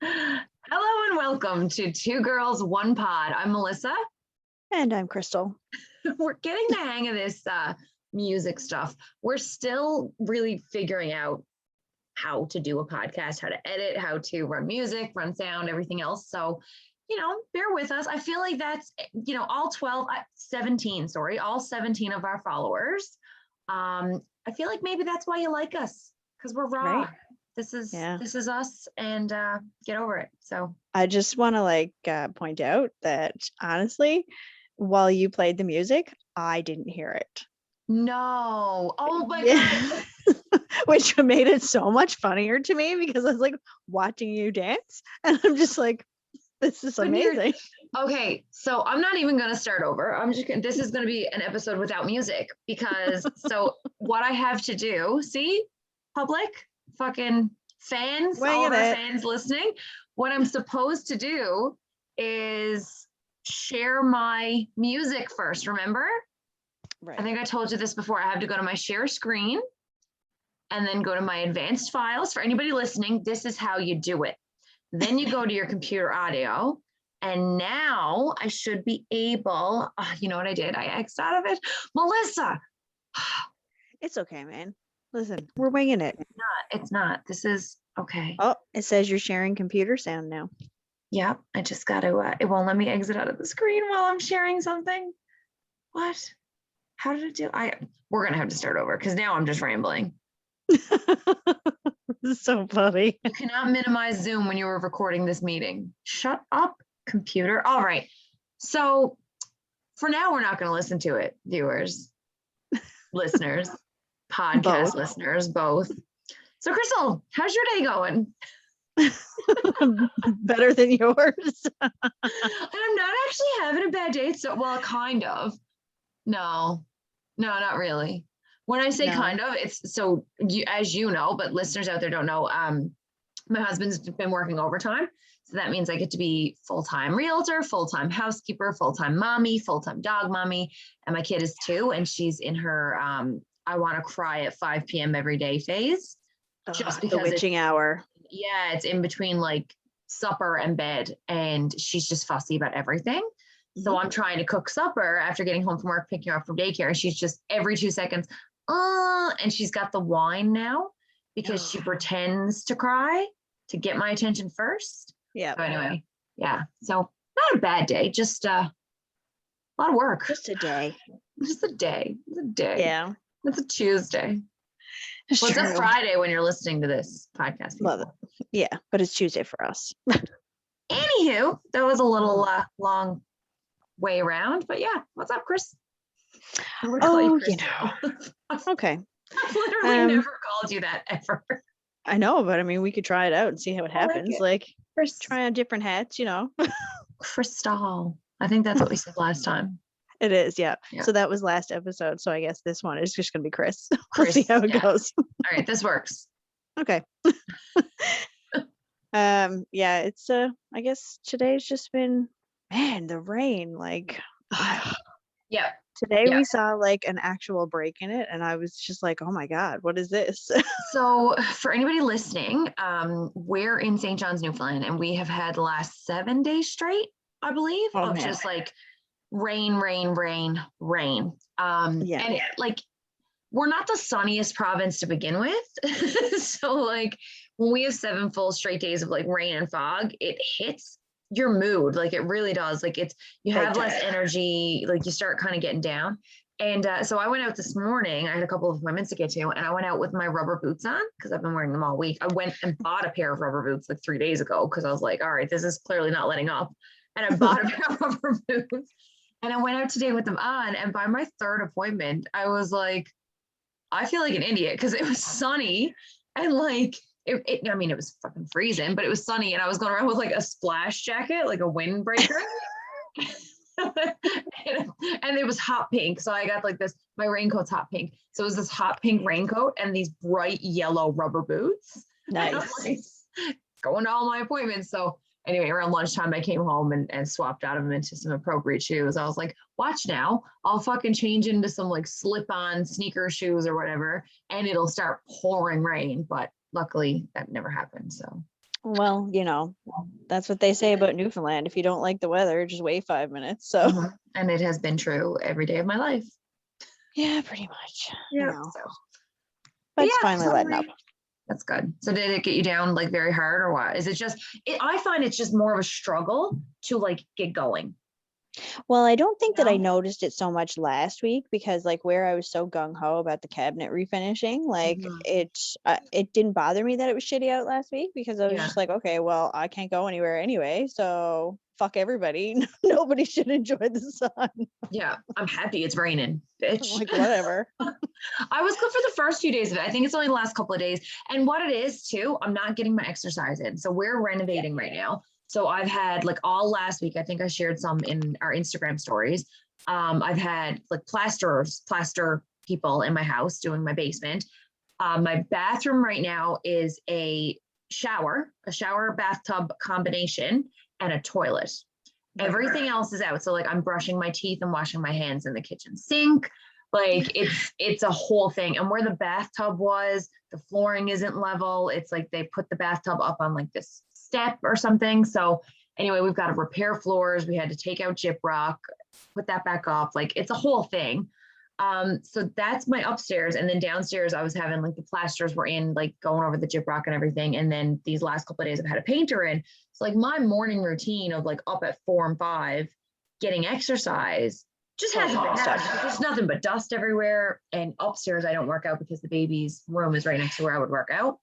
Hello and welcome to Two Girls, One Pod. I'm Melissa. And I'm Crystal. We're getting the hang of this music stuff. We're still really figuring out how to do a podcast, how to edit, how to run music, run sound, everything else. So, bear with us. I feel like that's, all 17 of our followers. I feel like maybe that's why you like us, because we're raw. Right. This is us, and get over it. So I just want to point out that honestly, while you played the music, I didn't hear it. No. Oh my God. Which made it so much funnier to me because I was like watching you dance and I'm just like, this is amazing. Okay, so I'm not even going to start over. This is going to be an episode without music because so what I have to do, see, public, fucking fans, all of our fans listening, what I'm supposed to do is share my music first, remember? Right. I think I told you this before. I have to go to my share screen and then go to my advanced files. For anybody listening, this is how you do it. Then you go to your computer audio. And now I should be able, you know what I did? I X'd out of it. Melissa. It's okay, man. Listen, we're winging it. It's not. This is okay. Oh, it says you're sharing computer sound now. Yeah, I just got to, it won't let me exit out of the screen while I'm sharing something. What? How did it do? We're going to have to start over because now I'm just rambling. So funny. You cannot minimize Zoom when you were recording this meeting. Shut up, computer. All right. So for now, we're not going to listen to it, viewers, listeners, podcast listeners, both. So Crystal, how's your day going? Better than yours. I'm not actually having a bad day. So, well, kind of. No, not really. When I say kind of, it's so as you know, but listeners out there don't know, my husband's been working overtime. So that means I get to be full-time realtor, full-time housekeeper, full-time mommy, full-time dog mommy. And my kid is 2 and she's in her, I want to cry at 5 p.m. every day phase. Just because the witching hour. Yeah, it's in between like supper and bed. And she's just fussy about everything. So I'm trying to cook supper after getting home from work, picking her up from daycare. And she's just every 2 seconds, and she's got the whine now because she pretends to cry to get my attention first. Yeah. So anyway, yeah. So not a bad day, just a lot of work. Just a day. Just a day. It's a day. Yeah. It's a Tuesday. It's a Friday when you're listening to this podcast. Love it. Yeah, but it's Tuesday for us. Anywho, that was a little long way around, but yeah. What's up, Chris? Okay. I've literally never called you that ever. I know, but I mean, we could try it out and see how it happens. Like try on different hats, Crystal. I think that's what we said last time. It is, yeah. So that was last episode. So I guess this one is just going to be Chris. We'll see how it goes. All right, this works. Okay. Yeah, it's I guess today's just been, man, the rain, like yeah. Today we saw like an actual break in it and I was just like, oh my God, what is this? So for anybody listening, we're in St. John's, Newfoundland, and we have had the last 7 days straight, I believe, just like rain. And like, we're not the sunniest province to begin with. So like when we have 7 full straight days of like rain and fog, it hits your mood. Like it really does. Like you have less energy, like you start kind of getting down. And so I went out this morning. I had a couple of appointments to get to, and I went out with my rubber boots on because I've been wearing them all week. I went and bought a pair of rubber boots like 3 days ago because I was like, all right, this is clearly not letting up. And I bought a pair of rubber boots and I went out today with them on. And by my 3rd appointment, I was like, I feel like an idiot because it was sunny and like, I mean, it was fucking freezing, but it was sunny and I was going around with like a splash jacket, like a windbreaker. and it was hot pink. So I got like this, my raincoat's hot pink. So it was this hot pink raincoat and these bright yellow rubber boots. Nice. Like, going to all my appointments. So anyway, around lunchtime, I came home and swapped out of them into some appropriate shoes. I was like, watch now, I'll fucking change into some like slip-on sneaker shoes or whatever, and it'll start pouring rain. But luckily that never happened. So Well, that's what they say about Newfoundland. If you don't like the weather, just wait 5 minutes. So And it has been true every day of my life. yeah, pretty much. Yeah. But it's finally letting up. That's good. So did it get you down like very hard or what? Is it just, I find it's just more of a struggle to like get going. Well, I don't think that I noticed it so much last week because like where I was so gung ho about the cabinet refinishing, like it didn't bother me that it was shitty out last week because I was just like, okay, well, I can't go anywhere anyway, so fuck everybody. Nobody should enjoy the sun. Yeah, I'm happy it's raining, bitch. Like whatever. I was good for the first few days of it. I think it's only the last couple of days. And what it is too, I'm not getting my exercise in. So we're renovating right now. So I've had like all last week, I think I shared some in our Instagram stories. I've had like plaster people in my house doing my basement. My bathroom right now is a shower bathtub combination and a toilet. Everything else is out. So like I'm brushing my teeth and washing my hands in the kitchen sink. Like it's a whole thing. And where the bathtub was, the flooring isn't level. It's like they put the bathtub up on like this step or something. So anyway, we've got to repair floors. We had to take out gyprock, put that back up. Like it's a whole thing. So that's my upstairs. And then downstairs, I was having like the plasters were in, like going over the gyprock and everything. And then these last couple of days I've had a painter in. So like my morning routine of like up at 4 and 5, getting exercise just hasn't been happening. There's nothing but dust everywhere. And upstairs, I don't work out because the baby's room is right next to where I would work out.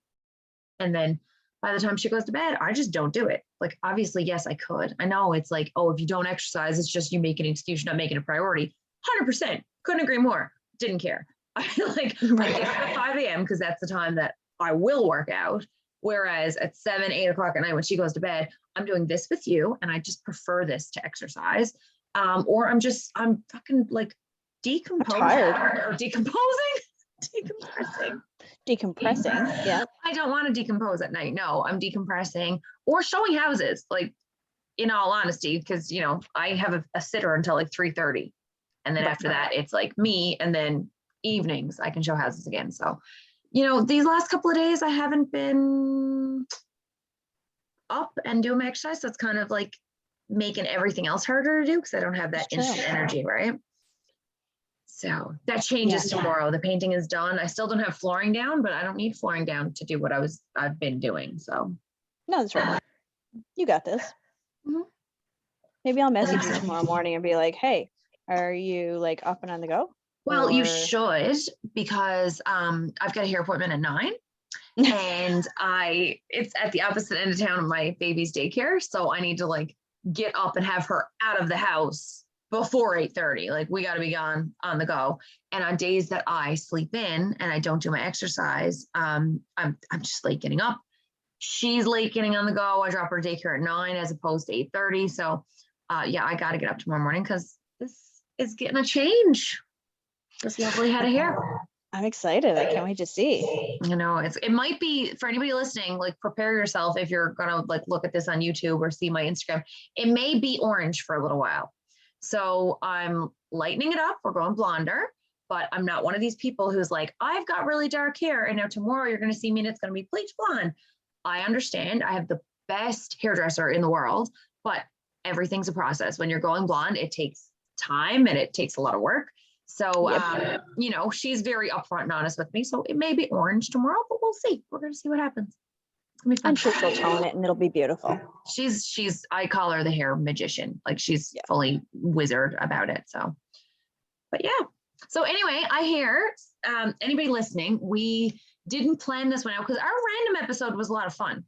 And then by the time she goes to bed, I just don't do it. Like, obviously, yes, I could. I know it's like, oh, if you don't exercise, it's just you making an excuse, not making a priority. 100%. Couldn't agree more. Didn't care. I get up at 5 a.m. because that's the time that I will work out. Whereas at 7, 8 o'clock at night when she goes to bed, I'm doing this with you. And I just prefer this to exercise. Or I'm fucking like decomposing or decompressing. Yeah. I don't want to decompose at night. No, I'm decompressing or showing houses, like in all honesty, because I have a sitter until like 3:30. And then after that, it's like me. And then evenings, I can show houses again. So, these last couple of days, I haven't been up and doing my exercise. So it's kind of like making everything else harder to do because I don't have that instant energy, right? So that changes tomorrow. The painting is done. I still don't have flooring down, but I don't need flooring down to do what I've been doing. So no, that's right. You got this. Mm-hmm. Maybe I'll message you tomorrow morning and be like, hey, are you like up and on the go? Well, you should, because I've got a hair appointment at 9 and it's at the opposite end of town of my baby's daycare. So I need to like get up and have her out of the house before 8:30. Like we got to be gone on the go. And on days that I sleep in and I don't do my exercise, I'm just late getting up. She's late getting on the go. I drop her to daycare at 9 as opposed to 8:30. So I got to get up tomorrow morning because this is getting a change. This lovely head of hair. I'm excited. I can't wait to see. It might be for anybody listening, like prepare yourself if you're gonna like look at this on YouTube or see my Instagram. It may be orange for a little while. So I'm lightening it up. We're going blonder, but I'm not one of these people who's like, I've got really dark hair and now tomorrow you're gonna see me and it's gonna be bleach blonde. I understand. I have the best hairdresser in the world, but everything's a process. When you're going blonde, it takes time and it takes a lot of work. So, she's very upfront and honest with me. So it may be orange tomorrow, but we'll see. We're going to see what happens. It's going to be fun. I'm sure she'll tone it and it'll be beautiful. I call her the hair magician. Like she's fully wizard about it. So, but yeah. So anyway, I hear anybody listening, we didn't plan this one out because our random episode was a lot of fun.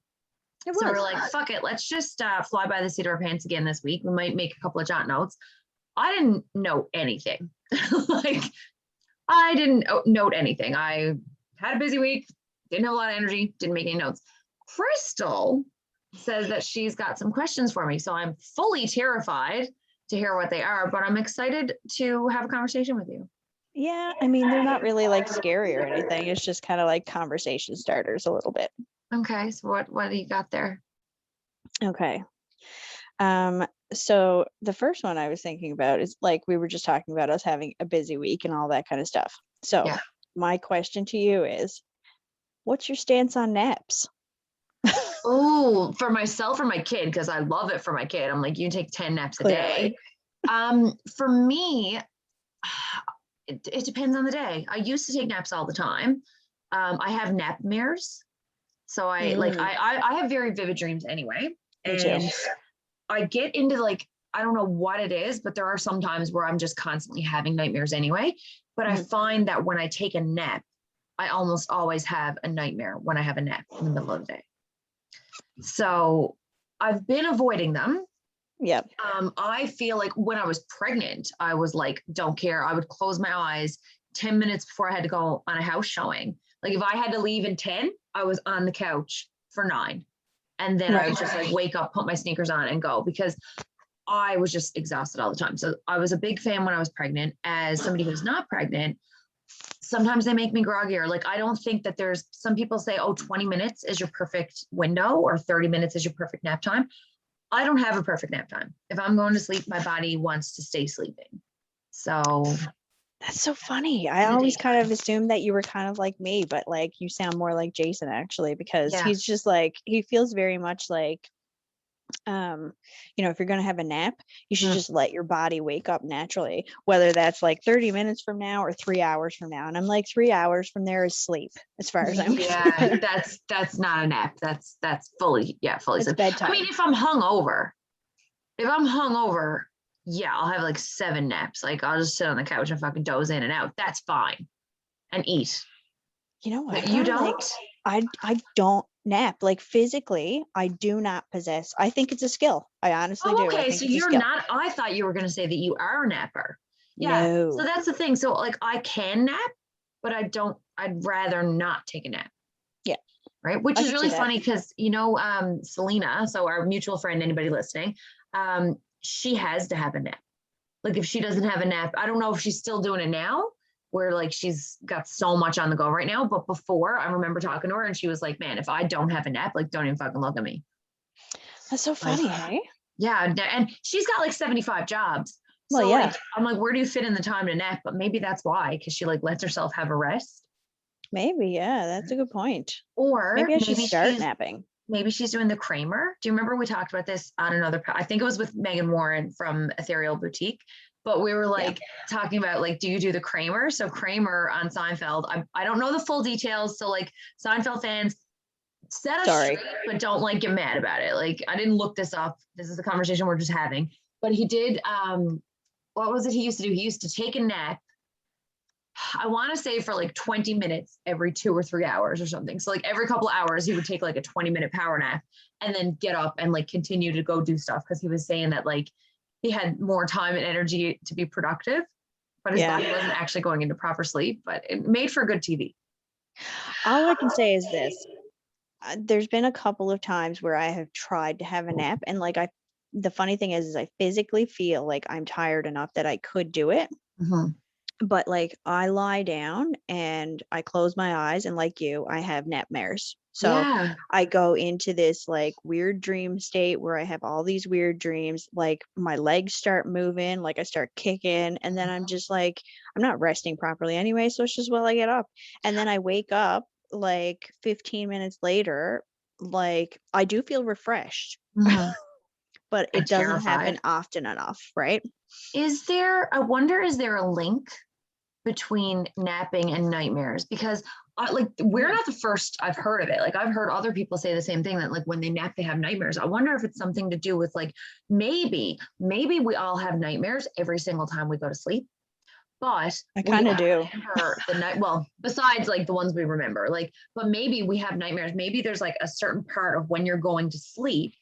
It was. So we're like, fuck it. Let's just fly by the seat of our pants again this week. We might make a couple of jot notes. I didn't know anything. Like I didn't note anything. I had a busy week, didn't have a lot of energy, didn't make any notes. Crystal says that she's got some questions for me. So I'm fully terrified to hear what they are, but I'm excited to have a conversation with you. Yeah, I mean, they're not really like scary or anything. It's just kind of like conversation starters a little bit. Okay, so what do you got there? Okay. So the first one I was thinking about is like we were just talking about us having a busy week and all that kind of stuff. So my question to you is, what's your stance on naps? Oh, for myself or my kid, because I love it for my kid. I'm like, you take 10 naps a day. For me, it depends on the day. I used to take naps all the time. I have nap mirrors. So I have very vivid dreams anyway. Me too. And I get into like, I don't know what it is, but there are some times where I'm just constantly having nightmares anyway. But I find that when I take a nap, I almost always have a nightmare when I have a nap in the middle of the day. So I've been avoiding them. Yep. I feel like when I was pregnant, I was like, don't care. I would close my eyes 10 minutes before I had to go on a house showing. Like if I had to leave in 10, I was on the couch for 9. And then I would just like wake up, put my sneakers on and go because I was just exhausted all the time. So I was a big fan when I was pregnant. As somebody who's not pregnant, sometimes they make me groggier. Like I don't think that there's some people say, oh, 20 minutes is your perfect window or 30 minutes is your perfect nap time. I don't have a perfect nap time. If I'm going to sleep, my body wants to stay sleeping. So that's so funny. I always kind of assumed that you were kind of like me, but like you sound more like Jason actually, because he's just like, he feels very much like, if you're going to have a nap, you should just let your body wake up naturally, whether that's like 30 minutes from now or 3 hours from now. And I'm like, 3 hours from there is sleep as far as I'm concerned. That's not a nap. That's fully sleep. Bedtime. I mean, if I'm hungover, yeah, I'll have like 7 naps. Like I'll just sit on the couch and fucking doze in and out. That's fine. And eat. You know what? You don't? Like, I don't nap. Like physically, I do not possess. I think it's a skill. I honestly do. Okay, so you're not. I thought you were going to say that you are a napper. Yeah. No. So that's the thing. So like I can nap, but I don't. I'd rather not take a nap. Yeah. Right. Which is really funny because Selena. So our mutual friend. Anybody listening? She has to have a nap. Like if she doesn't have a nap, I don't know if she's still doing it now, where like she's got so much on the go right now. But before, I remember talking to her and she was like, man, if I don't have a nap, like don't even fucking look at me. That's so funny, hey? Yeah. And she's got like 75 jobs. So like, I'm like, where do you fit in the time to nap? But maybe that's why, because she like lets herself have a rest. Maybe, yeah, that's a good point. Or maybe I should start napping. Maybe she's doing the Kramer. Do you remember we talked about this on another? I think it was with Megan Warren from Ethereal Boutique. But we were like talking about like, do you do the Kramer? So Kramer on Seinfeld. I don't know the full details. So like Seinfeld fans, set us straight, but don't like get mad about it. Like I didn't look this up. This is a conversation we're just having. But he did. What was it he used to do? He used to take a nap. I want to say for like 20 minutes every 2 or 3 hours or something. So like every couple of hours he would take like a 20-minute power nap and then get up and like continue to go do stuff because he was saying that like he had more time and energy to be productive, but his body wasn't actually going into proper sleep, but it made for good TV. All I can say is this. There's been a couple of times where I have tried to have a nap and like the funny thing is I physically feel like I'm tired enough that I could do it. But like I lie down and I close my eyes and like you, I have nightmares. So I go into this like weird dream state where I have all these weird dreams, like my legs start moving, like I start kicking, and then I'm just like, I'm not resting properly anyway, so it's just I get up. And then I wake up like 15 minutes later, like I do feel refreshed. But it doesn't happen often enough, right? Is there a link between napping and nightmares? Because we're not the first I've heard of it. Like I've heard other people say the same thing, that like when they nap they have nightmares. I wonder if it's something to do with like maybe we all have nightmares every single time we go to sleep, but I kind of do the night. Well, besides like the ones we remember, like, but maybe we have nightmares. Maybe there's like a certain part of when you're going to sleep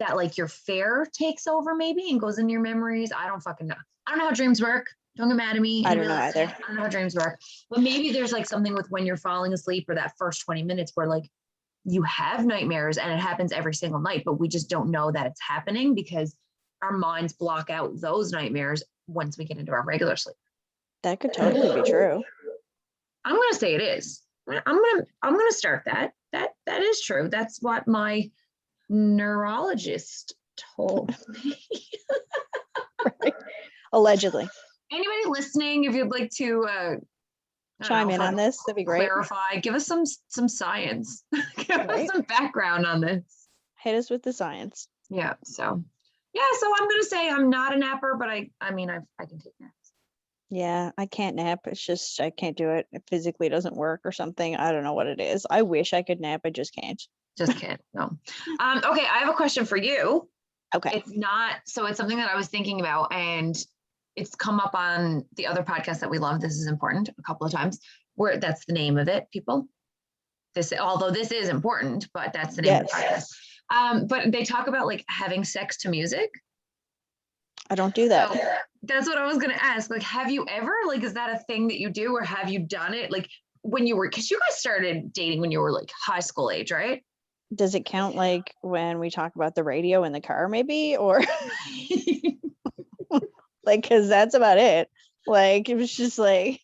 that like your fear takes over maybe and goes into your memories. I don't fucking know. I don't know how dreams work. Don't get mad at me. I don't know either. I don't know how dreams work. But maybe there's like something with when you're falling asleep or that first 20 minutes where like you have nightmares and it happens every single night, but we just don't know that it's happening because our minds block out those nightmares once we get into our regular sleep. That could totally be true. I'm going to say it is. I'm going to start that. That is true. That's what my neurologist told me. Right. Allegedly. Anybody listening, if you'd like to chime in on this, that'd be great. Clarify, give us some science. us some background on this. Hit us with the science. Yeah. So I'm gonna say I'm not a napper, but I can take naps. Yeah, I can't nap. It's just I can't do it. It physically doesn't work or something. I don't know what it is. I wish I could nap. I just can't. Just can't. No. Okay, I have a question for you. Okay. It's something that I was thinking about, and it's come up on the other podcast that we love. This is important a couple of times. Where that's the name of it, people. Although this is important, but that's the name of the podcast. But they talk about like having sex to music. I don't do that. So that's what I was gonna ask. Like, have you ever, like, is that a thing that you do, or have you done it like when you were, because you guys started dating when you were like high school age, right? Does it count like when we talk about the radio in the car maybe, or like, because that's about it. Like it was just like,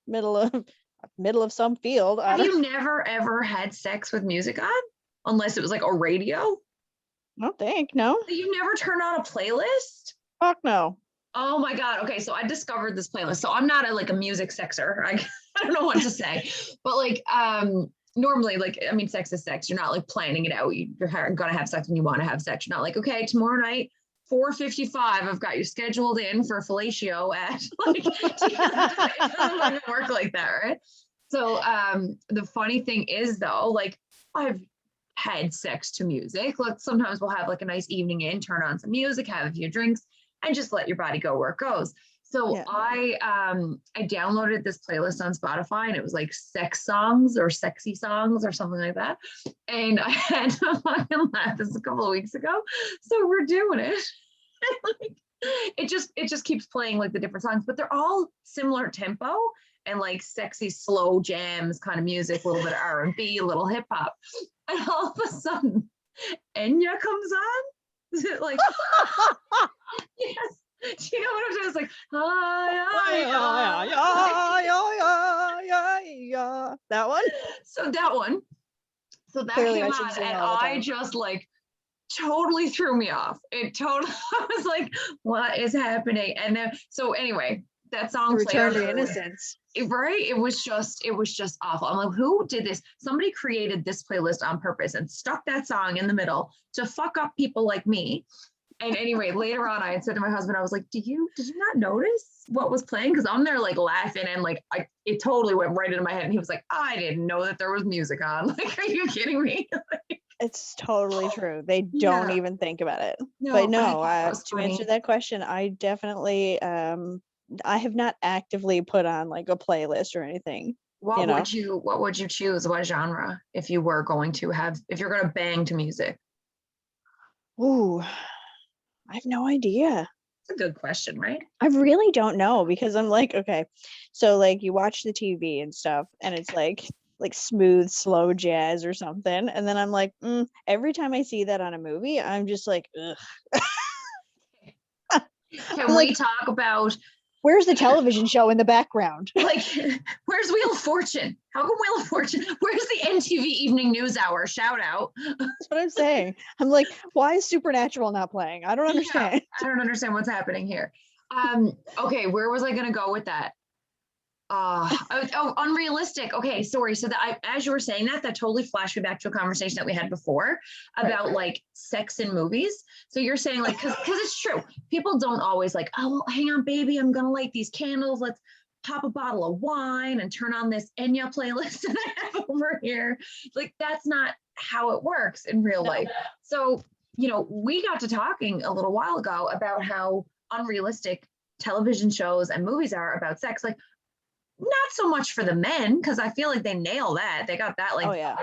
middle of some field. Have you never ever had sex with music on, unless it was like a radio? I don't think. No. You never turn on a playlist? Fuck no. Oh my God. Okay. So I discovered this playlist. So I'm not a music sexer. I don't know what to say, but like, normally, like, I mean, sex is sex. You're not like planning it out. You're going to have sex when you want to have sex. You're not like, okay, tomorrow night, 4:55, I've got you scheduled in for fellatio at like, it doesn't work like that. Right. So, the funny thing is though, like I've had sex to music. Like sometimes we'll have like a nice evening in, turn on some music, have a few drinks, and just let your body go where it goes. So yeah. I downloaded this playlist on Spotify, and it was like sex songs or sexy songs or something like that. And I had to fucking laugh this a couple of weeks ago. So we're doing it. Like, it just keeps playing like the different songs, but they're all similar tempo and like sexy slow jams kind of music, a little bit of R&B, a little hip hop. And all of a sudden, Enya comes on. Is it like, yes. Do you know what I'm saying? It's like, that one. So that one. So that Clearly came on, and I just like totally threw me off. It totally. I was like, what is happening? And then, so anyway, that song Return to Innocence. Right? It was just awful. I'm like, who did this? Somebody created this playlist on purpose and stuck that song in the middle to fuck up people like me. And anyway, later on, I had said to my husband, I was like, did you not notice what was playing? Because I'm there like laughing, and like it totally went right into my head. And he was like, I didn't know that there was music on. Like, are you kidding me? It's totally true. They don't even think about it. No, but no, to answer that question, I definitely I have not actively put on like a playlist or anything. What would you choose? What genre if you're going to bang to music? Ooh. I have no idea. It's a good question, right? I really don't know, because I'm like, okay, so like you watch the TV and stuff, and it's like smooth, slow jazz or something, and then I'm like, every time I see that on a movie, I'm just like, ugh. Can we talk about? Where's the television show in the background? Like, where's Wheel of Fortune? How come Wheel of Fortune? Where's the MTV Evening News Hour? Shout out. That's what I'm saying. I'm like, why is Supernatural not playing? I don't understand. Yeah, I don't understand what's happening here. Okay, where was I going to go with that? Unrealistic. Okay, sorry. So that as you were saying that totally flashed me back to a conversation that we had before about like sex in movies. So you're saying like, because it's true. People don't always like, oh, well, hang on, baby, I'm gonna light these candles. Let's pop a bottle of wine and turn on this Enya playlist that I have over here. Like that's not how it works in real life. So we got to talking a little while ago about how unrealistic television shows and movies are about sex. Like, not so much for the men, because I feel like they nail that. They got that, like,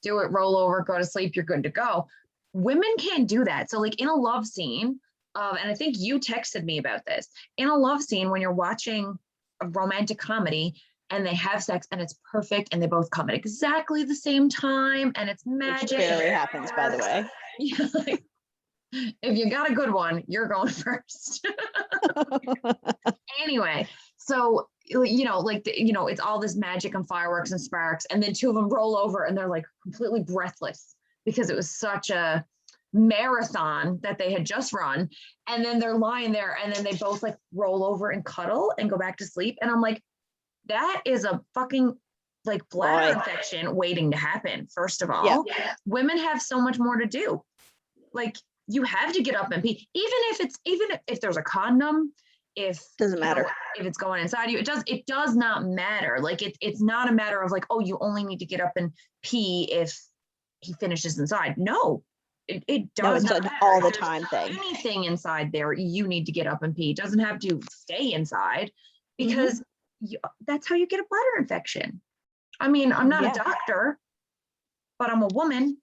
do it, roll over, go to sleep, you're good to go. Women can't do that. So like in a love scene, and I think you texted me about this, in a love scene when you're watching a romantic comedy and they have sex and it's perfect and they both come at exactly the same time and it's magic. Which barely happens, by the way. Yeah, like, if you got a good one, you're going first. Anyway, so it's all this magic and fireworks and sparks, and then two of them roll over and they're like completely breathless because it was such a marathon that they had just run, and then they're lying there and then they both like roll over and cuddle and go back to sleep, and I'm like, that is a fucking like bladder infection waiting to happen. First of all, women have so much more to do. Like you have to get up and pee, even if there's a condom, if doesn't matter if it's going inside you, it does not matter. Like it's not a matter of like, oh, you only need to get up and pee if he finishes inside. No, it does it's not an matter. all the time thing. Anything inside there, you need to get up and pee. It doesn't have to stay inside because that's how you get a bladder infection. I mean, I'm not a doctor, but I'm a woman.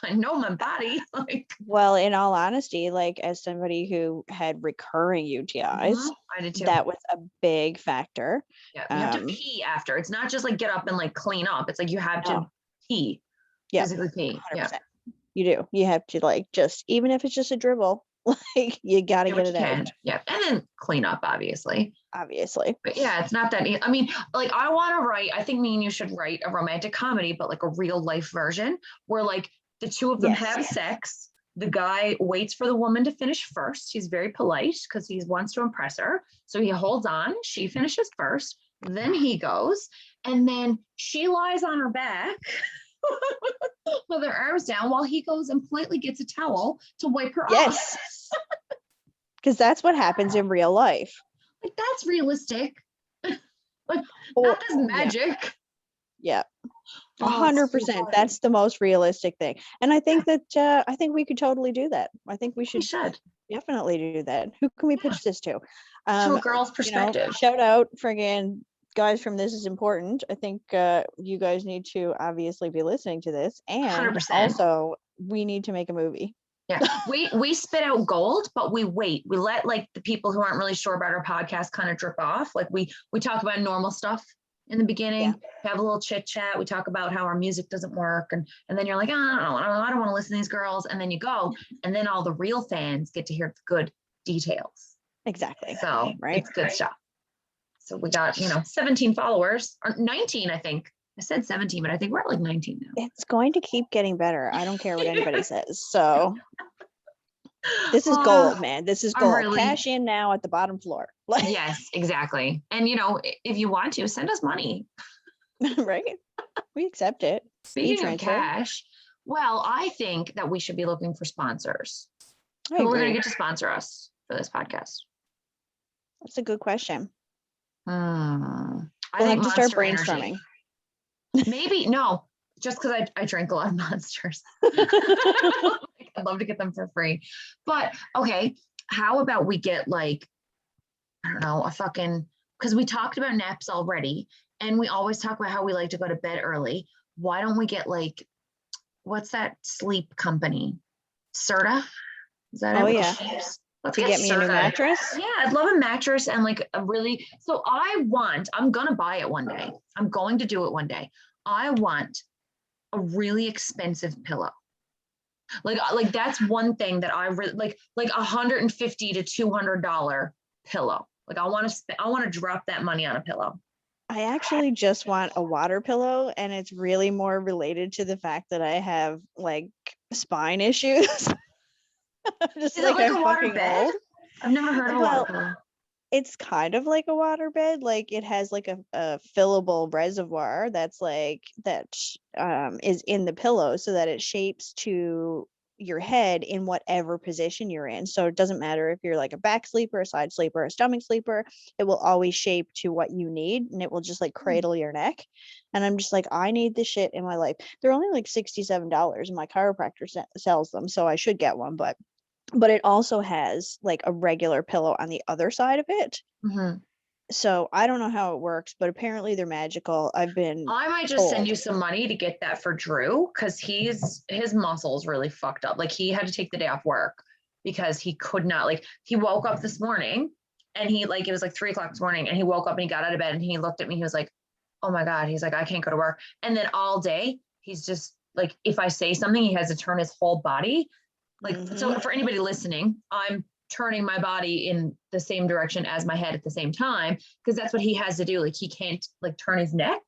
I know my body. Like, well, in all honesty, like as somebody who had recurring UTIs, I did too. That was a big factor. Yeah, you have to pee after. It's not just like get up and like clean up. It's like you have to pee. Physically pee. 100%. Yeah. You do. You have to like just, even if it's just a dribble, like you got to get it out. Yeah, and then clean up, obviously. But yeah, it's not that. I mean, like I want to write. I think me and you should write a romantic comedy, but like a real life version where like the two of them have sex. The guy waits for the woman to finish first. He's very polite because he wants to impress her. So he holds on. She finishes first. Then he goes, and then she lies on her back with her arms down while he goes and politely gets a towel to wipe her off. Because that's what happens in real life. Like that's realistic. Like that is magic. Yeah. 100%. That's the most realistic thing. And I think that I think we could totally do that. I think we should definitely do that. Who can we pitch this to? To a girl's perspective. Shout out friggin' guys from This Is Important. I think you guys need to obviously be listening to this. And 100%. Also we need to make a movie. Yeah, we spit out gold, but we wait. We let like the people who aren't really sure about our podcast kind of drip off. Like we talk about normal stuff in the beginning, have a little chit chat. We talk about how our music doesn't work, and then you're like, I don't want to listen to these girls, and then you go, and then all the real fans get to hear the good details. Exactly. So it's good stuff. So we got 17 followers, or 19, I think. I said 17, but I think we're at like 19 now. It's going to keep getting better. I don't care what anybody says. So this is gold, man. This is gold. Cash in now at the bottom floor. Yes, exactly. And if you want to, send us money. Right? We accept it. Speaking of cash, well, I think that we should be looking for sponsors. Who we're going to get to sponsor us for this podcast? That's a good question. I think have to start brainstorming. Maybe no, just because I drink a lot of Monsters. I'd love to get them for free. But okay, how about we get like, I don't know, because we talked about naps already, and we always talk about how we like to go to bed early. Why don't we get like, what's that sleep company? Serta? Is that it? Yeah. Let's get me a new mattress. Yeah, I'd love a mattress and like I'm gonna buy it one day. I'm going to do it one day. I want a really expensive pillow. Like that's one thing that I really like $150 to $200 pillow. Like I want to drop that money on a pillow. I actually just want a water pillow, and it's really more related to the fact that I have like spine issues. Is it like a water bed? Old. I've never heard of a water pillow. It's kind of like a water bed. Like it has like a fillable reservoir that's like is in the pillow so that it shapes to your head in whatever position you're in. So it doesn't matter if you're like a back sleeper, a side sleeper, a stomach sleeper, it will always shape to what you need, and it will just like cradle your neck. And I'm just like, I need this shit in my life. They're only like $67 and my chiropractor sells them, so I should get one, but it also has like a regular pillow on the other side of it. Mm-hmm. So I don't know how it works, but apparently they're magical. I might just send you some money to get that for Drew, because his muscles really fucked up. Like he had to take the day off work because he could not, like he woke up this morning and it was like 3:00 this morning, and he woke up and he got out of bed and he looked at me. He was like, oh my God. He's like, I can't go to work. And then all day he's just like, if I say something, he has to turn his whole body. Like, so for anybody listening, I'm turning my body in the same direction as my head at the same time, because that's what he has to do. Like he can't like turn his neck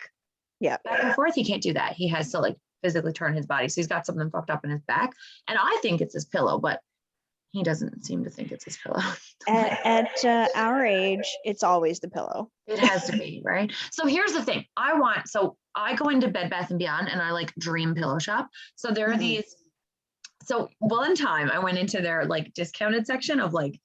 back and forth. He can't do that. He has to like physically turn his body. So he's got something fucked up in his back. And I think it's his pillow, but He doesn't seem to think it's his pillow. At our age, it's always the pillow. It has to be, right? So here's the thing. I go into Bed Bath & Beyond and I like dream pillow shop. So there are these, so one time I went into their like discounted section of like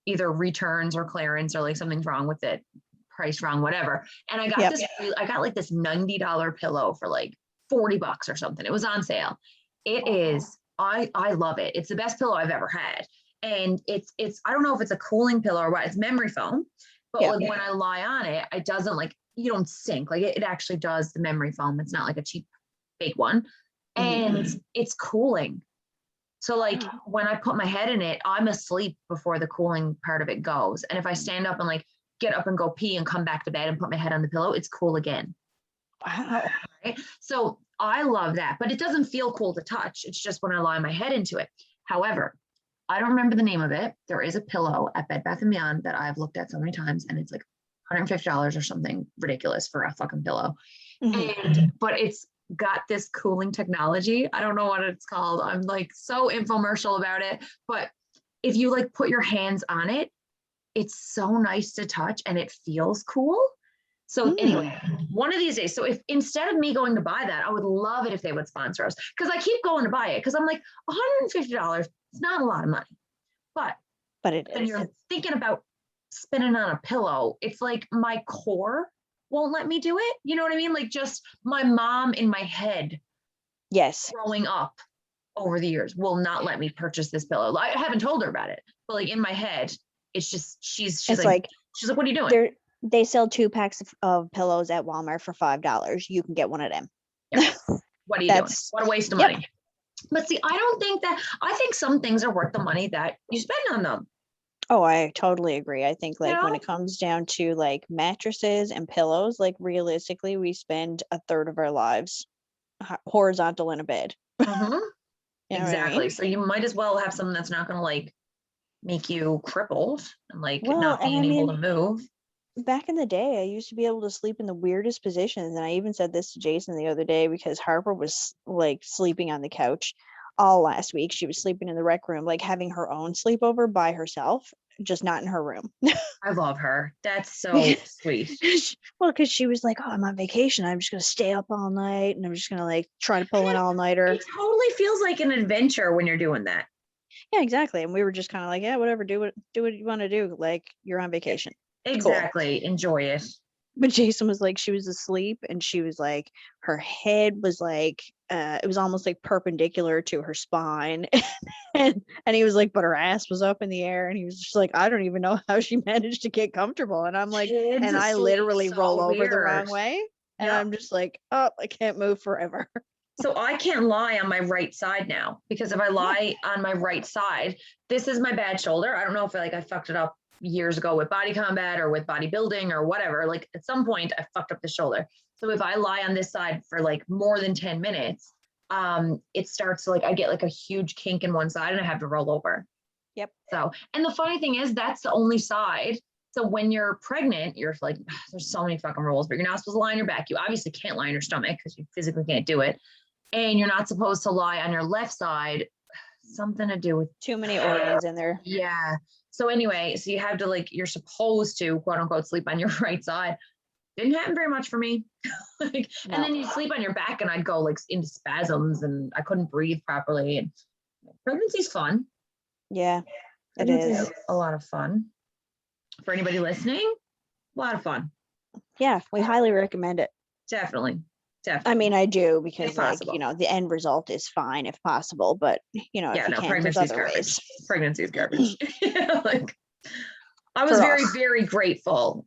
either returns or clearance or like something's wrong with it, price wrong, whatever. And I got I got like this $90 pillow for like $40 or something. It was on sale. It is, I love it. It's the best pillow I've ever had. And it's, I don't know if it's a cooling pillow or what, it's memory foam. But like when I lie on it, it doesn't like, you don't sink. Like it actually does the memory foam. It's not like a cheap fake one. And it's cooling. So like when I put my head in it, I'm asleep before the cooling part of it goes. And if I stand up and like get up and go pee and come back to bed and put my head on the pillow, it's cool again. Wow. Right? So I love that, but it doesn't feel cool to touch. It's just when I lie my head into it. However, I don't remember the name of it. There is a pillow at Bed Bath & Beyond that I've looked at so many times, and it's like $150 or something ridiculous for a fucking pillow. But it's got this cooling technology. I don't know what it's called. I'm like so infomercial about it. But if you like put your hands on it, it's so nice to touch and it feels cool. So anyway, one of these days, so if instead of me going to buy that, I would love it if they would sponsor us, because I keep going to buy it because I'm like $150. It's not a lot of money, but when you're thinking about spending on a pillow, it's like my core won't let me do it. You know what I mean? Like just my mom in my head. Yes. Growing up over the years will not let me purchase this pillow. I haven't told her about it, but like in my head, it's just, she's like, what are you doing? They sell 2 packs of pillows at Walmart for $5. You can get one of them. Yeah. What are you doing? What a waste of money. But see, I think some things are worth the money that you spend on them. Oh, I totally agree. I think like when it comes down to like mattresses and pillows, like realistically, we spend a third of our lives horizontal in a bed. Exactly. I mean? So you might as well have something that's not going to like make you crippled and like not being able to move. Back in the day, I used to be able to sleep in the weirdest positions. And I even said this to Jason the other day because Harper was like sleeping on the couch all last week. She was sleeping in the rec room, like having her own sleepover by herself, just not in her room. I love her. That's so sweet. Well, because she was like, oh, I'm on vacation. I'm just going to stay up all night and I'm just going to like try to pull an all-nighter. It totally feels like an adventure when you're doing that. Yeah, exactly. And we were just kind of like, yeah, whatever, do what you want to do. Like you're on vacation. Exactly. Cool. Enjoy it. But Jason was like, she was asleep and she was like, her head was like, it was almost like perpendicular to her spine. and he was like, but her ass was up in the air. And he was just like, I don't even know how she managed to get comfortable. And I'm like, and I literally roll over the wrong way. And I'm just like, oh, I can't move forever. So I can't lie on my right side now, because if I lie on my right side, this is my bad shoulder. I don't know if I fucked it up years ago with body combat or with bodybuilding or whatever. Like at some point I fucked up the shoulder. So if I lie on this side for like more than 10 minutes, it starts to like, I get like a huge kink in one side and I have to roll over. Yep. So, and the funny thing is that's the only side. So when you're pregnant, you're like, there's so many fucking rules, but you're not supposed to lie on your back. You obviously can't lie on your stomach because you physically can't do it. And you're not supposed to lie on your left side. Something to do with too many organs in there. Yeah. So anyway, so you have to like, you're supposed to quote unquote sleep on your right side. Didn't happen very much for me. And then you sleep on your back and I'd go like into spasms and I couldn't breathe properly. And pregnancy's fun. Yeah, it is a lot of fun. For anybody listening, a lot of fun. Yeah, we highly recommend it. Definitely. I mean, I do, because like, you know, the end result is fine if possible, but you know, if you can, there's other ways. Pregnancy is garbage. Like, I was very, very grateful,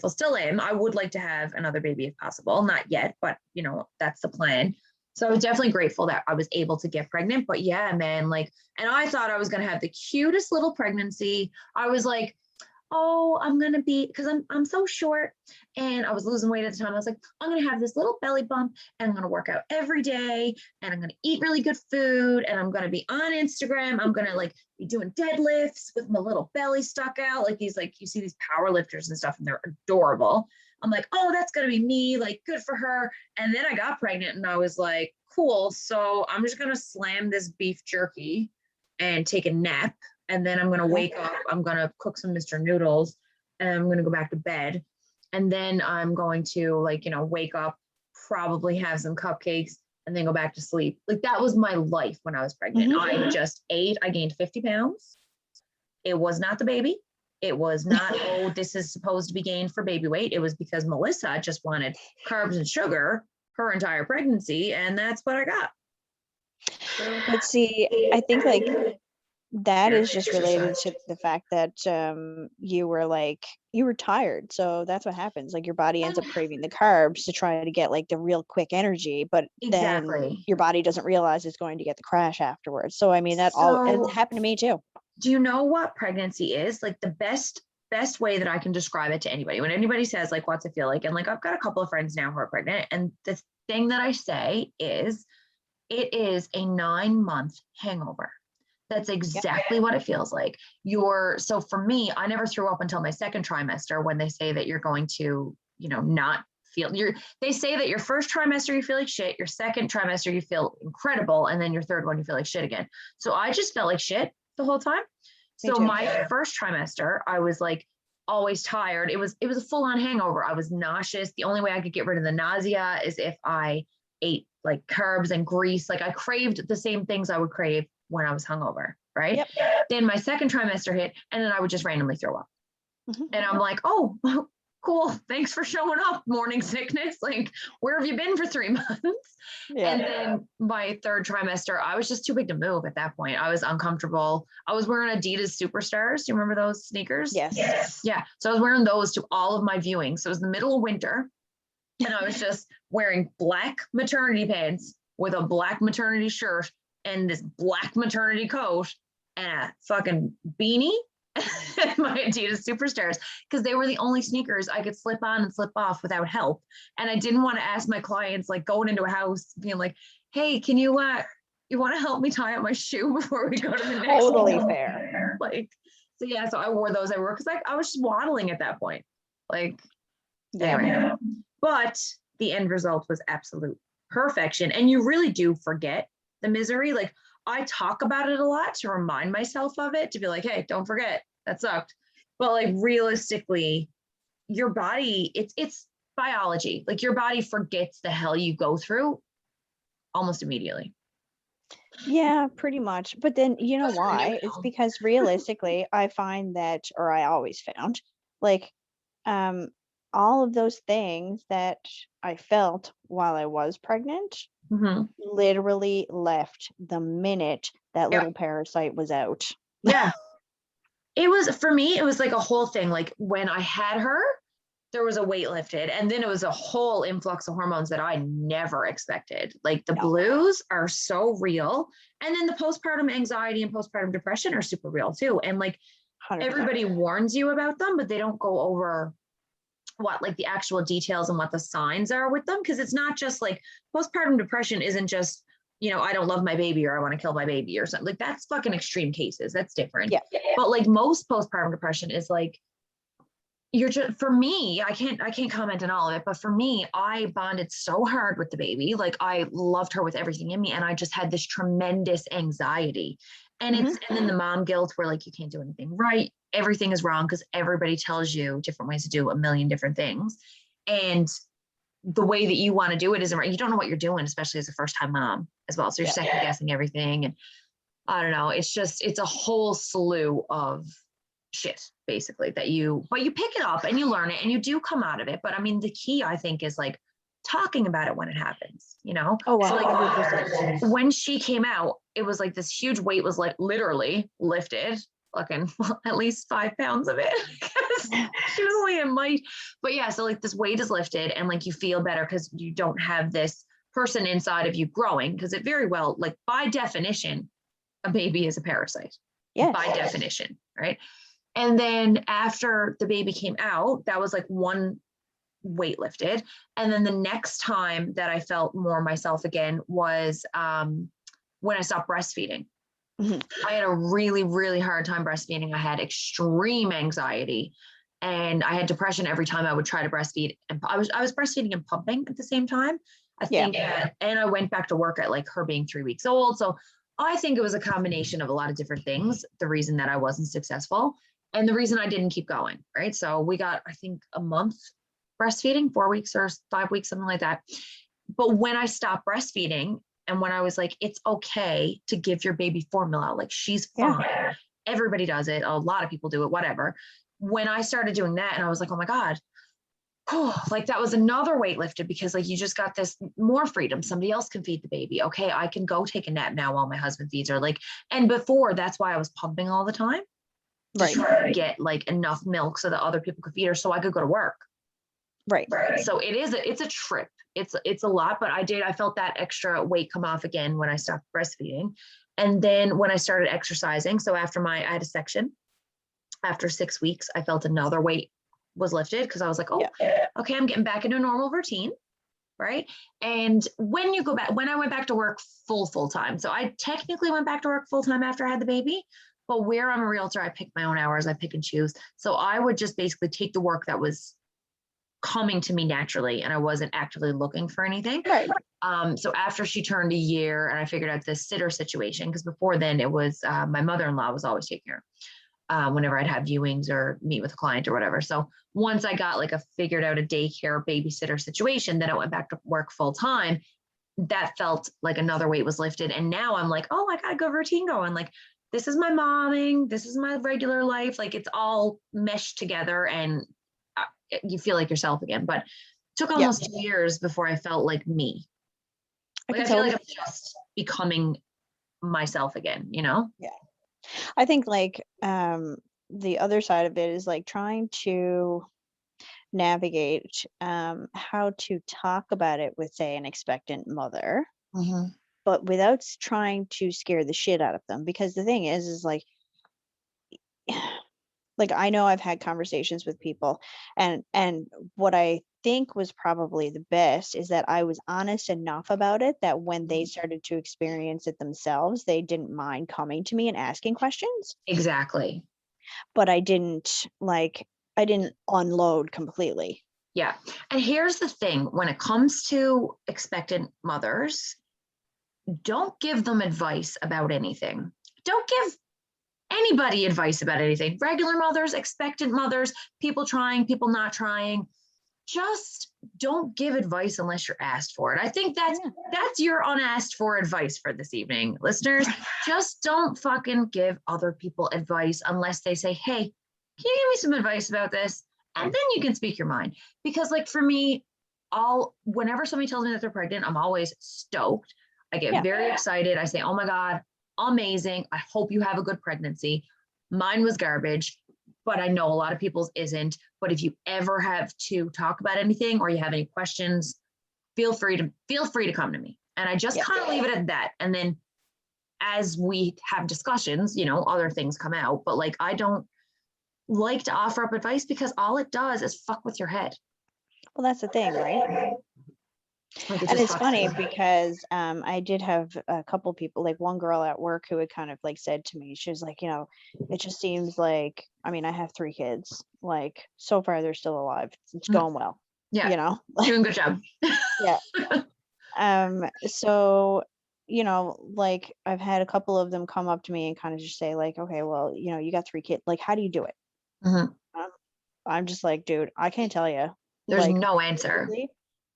still am. I would like to have another baby if possible, not yet, but you know, that's the plan. So I was definitely grateful that I was able to get pregnant, but yeah, man, like, and I thought I was going to have the cutest little pregnancy. I was like, oh, I'm going to be, because I'm so short and I was losing weight at the time. I was like, I'm going to have this little belly bump and I'm going to work out every day and I'm going to eat really good food and I'm going to be on Instagram. I'm going to like be doing deadlifts with my little belly stuck out. Like these, like you see these power lifters and stuff and they're adorable. I'm like, oh, that's going to be me. Like good for her. And then I got pregnant and I was like, cool. So I'm just going to slam this beef jerky and take a nap and then I'm going to wake up, I'm going to cook some Mr. Noodles, and I'm going to go back to bed. And then I'm going to like, wake up, probably have some cupcakes, and then go back to sleep. Like that was my life when I was pregnant. I just ate, I gained 50 pounds. It was not the baby. It was not, oh, this is supposed to be gained for baby weight. It was because Melissa just wanted carbs and sugar her entire pregnancy, and that's what I got. But see, I think like that is just related to the fact that you were tired. So that's what happens. Like your body ends up craving the carbs to try to get like the real quick energy, but then your body doesn't realize it's going to get the crash afterwards. So I mean, it happened to me too. Do you know what pregnancy is? Like the best way that I can describe it to anybody, when anybody says like, what's it feel like? And like, I've got a couple of friends now who are pregnant, and the thing that I say is, it is a 9-month hangover. That's exactly what it feels like. So for me, I never threw up until my second trimester, when they say that you're going to, not feel they say that your first trimester, you feel like shit. Your second trimester, you feel incredible. And then your third one, you feel like shit again. So I just felt like shit the whole time. So my first trimester, I was like always tired. It was a full-on hangover. I was nauseous. The only way I could get rid of the nausea is if I ate like carbs and grease. Like I craved the same things I would crave when I was hungover, right? Yep. Then my second trimester hit, and then I would just randomly throw up. And I'm like, oh, cool. Thanks for showing up, morning sickness. Like, where have you been for 3 months? Yeah. And then my third trimester, I was just too big to move at that point. I was uncomfortable. I was wearing Adidas Superstars. Do you remember those sneakers? Yes. Yeah. So I was wearing those to all of my viewings. So it was the middle of winter, and I was just wearing black maternity pants with a black maternity shirt and this black maternity coat and a fucking beanie and my Adidas Superstars, because they were the only sneakers I could slip on and slip off without help. And I didn't want to ask my clients, like going into a house being like, hey, can you want to help me tie up my shoe before we go to the next Totally one? fair. Like, so yeah, so I wore those everywhere because I was just waddling at that point. Like, anyway. But the end result was absolute perfection. And you really do forget the misery. Like I talk about it a lot to remind myself of it, to be like, hey, don't forget, that sucked. But like realistically, your body, it's biology. Like your body forgets the hell you go through almost immediately. Yeah, pretty much. But then you know why? It's because realistically, I find that, or I always found, like all of those things that I felt while I was pregnant literally left the minute that little parasite was out. Yeah. It was, for me, it was like a whole thing. Like when I had her, there was a weight lifted, and then it was a whole influx of hormones that I never expected. Like the blues are so real. And then the postpartum anxiety and postpartum depression are super real too. And like 100%. Everybody warns you about them, but they don't go over what like the actual details and what the signs are with them. Cause it's not just like postpartum depression isn't just, I don't love my baby or I want to kill my baby or something. Like that's fucking extreme cases. That's different. Yeah. But like most postpartum depression is like, you're just, for me, I can't comment on all of it, but for me, I bonded so hard with the baby. Like I loved her with everything in me. And I just had this tremendous anxiety. And and then the mom guilt where like, you can't do anything right. Everything is wrong because everybody tells you different ways to do a million different things. And the way that you want to do it isn't right. You don't know what you're doing, especially as a first time mom as well. So you're second guessing everything. And I don't know, it's a whole slew of shit basically but you pick it up and you learn it and you do come out of it. But I mean, the key I think is like talking about it when it happens, Oh, so like 100%. when she came out, it was like this huge weight was like literally lifted, fucking at least 5 pounds of it she was only a mite. But yeah, so like this weight is lifted and like you feel better because you don't have this person inside of you growing, because it very well, like by definition, a baby is a parasite. Yes. By definition, right? And then after the baby came out, that was like one weight lifted. And then the next time that I felt more myself again was when I stopped breastfeeding. I had a really, really hard time breastfeeding. I had extreme anxiety and I had depression every time I would try to breastfeed. And I was breastfeeding and pumping at the same time, I think. And I went back to work at like her being 3 weeks old. So I think it was a combination of a lot of different things. The reason that I wasn't successful and the reason I didn't keep going, right? So we got, I think, a month breastfeeding, 4 weeks or 5 weeks, something like that. But when I stopped breastfeeding and when I was like, it's okay to give your baby formula, like she's fine. Yeah. Everybody does it. A lot of people do it, whatever. When I started doing that and I was like, oh my God, like that was another weight lifted because like you just got this more freedom. Somebody else can feed the baby. Okay, I can go take a nap now while my husband feeds her. Like, and before that's why I was pumping all the time to try to get like enough milk so that other people could feed her so I could go to work. Right. So it's a trip. It's a lot, but I felt that extra weight come off again when I stopped breastfeeding. And then when I started exercising, so after I had a section, after 6 weeks, I felt another weight was lifted because I was like, oh, okay, I'm getting back into a normal routine. Right. And when I went back to work full time, so I technically went back to work full time after I had the baby, but where I'm a realtor, I pick my own hours, I pick and choose. So I would just basically take the work that was coming to me naturally and I wasn't actively looking for anything. Right. So after she turned a year and I figured out this sitter situation, because before then it was my mother-in-law was always taking her. Whenever I'd have viewings or meet with a client or whatever. So once I got figured out a daycare babysitter situation, then I went back to work full time. That felt like another weight was lifted. And now I'm like, oh, I got a good routine going. Like, this is my momming. This is my regular life. Like it's all meshed together and you feel like yourself again. But it took almost 2 years before I felt like me. Like, I feel like I'm just becoming myself again, you know? Yeah. I think the other side of it is like trying to navigate how to talk about it with, say, an expectant mother, but without trying to scare the shit out of them. Because the thing is like I know I've had conversations with people and what I think was probably the best is that I was honest enough about it that when they started to experience it themselves, they didn't mind coming to me and asking questions. Exactly. But I didn't unload completely. Yeah. And here's the thing, when it comes to expectant mothers, don't give them advice about anything. Don't give anybody advice about anything. Regular mothers, expectant mothers, people trying, people not trying. Just don't give advice unless you're asked for it. I think that's your unasked for advice for this evening, listeners. Just don't fucking give other people advice unless they say, hey, can you give me some advice about this? And then you can speak your mind. Because for me, whenever somebody tells me that they're pregnant, I'm always stoked. I get very excited. I say, oh my God, amazing. I hope you have a good pregnancy. Mine was garbage, but I know a lot of people's isn't. But if you ever have to talk about anything or you have any questions, feel free to come to me. And I just kind of leave it at that. And then as we have discussions, other things come out, but I don't like to offer up advice because all it does is fuck with your head. Well, that's the thing, right? And it's funny because I did have a couple people, one girl at work who had kind of said to me, she was like, it just seems like, I have 3 kids, so far they're still alive. It's going well. Yeah. Doing a good job. Yeah. So, I've had a couple of them come up to me and kind of just say okay, well, you got 3 kids. How do you do it? I'm just like, dude, I can't tell you. There's no answer.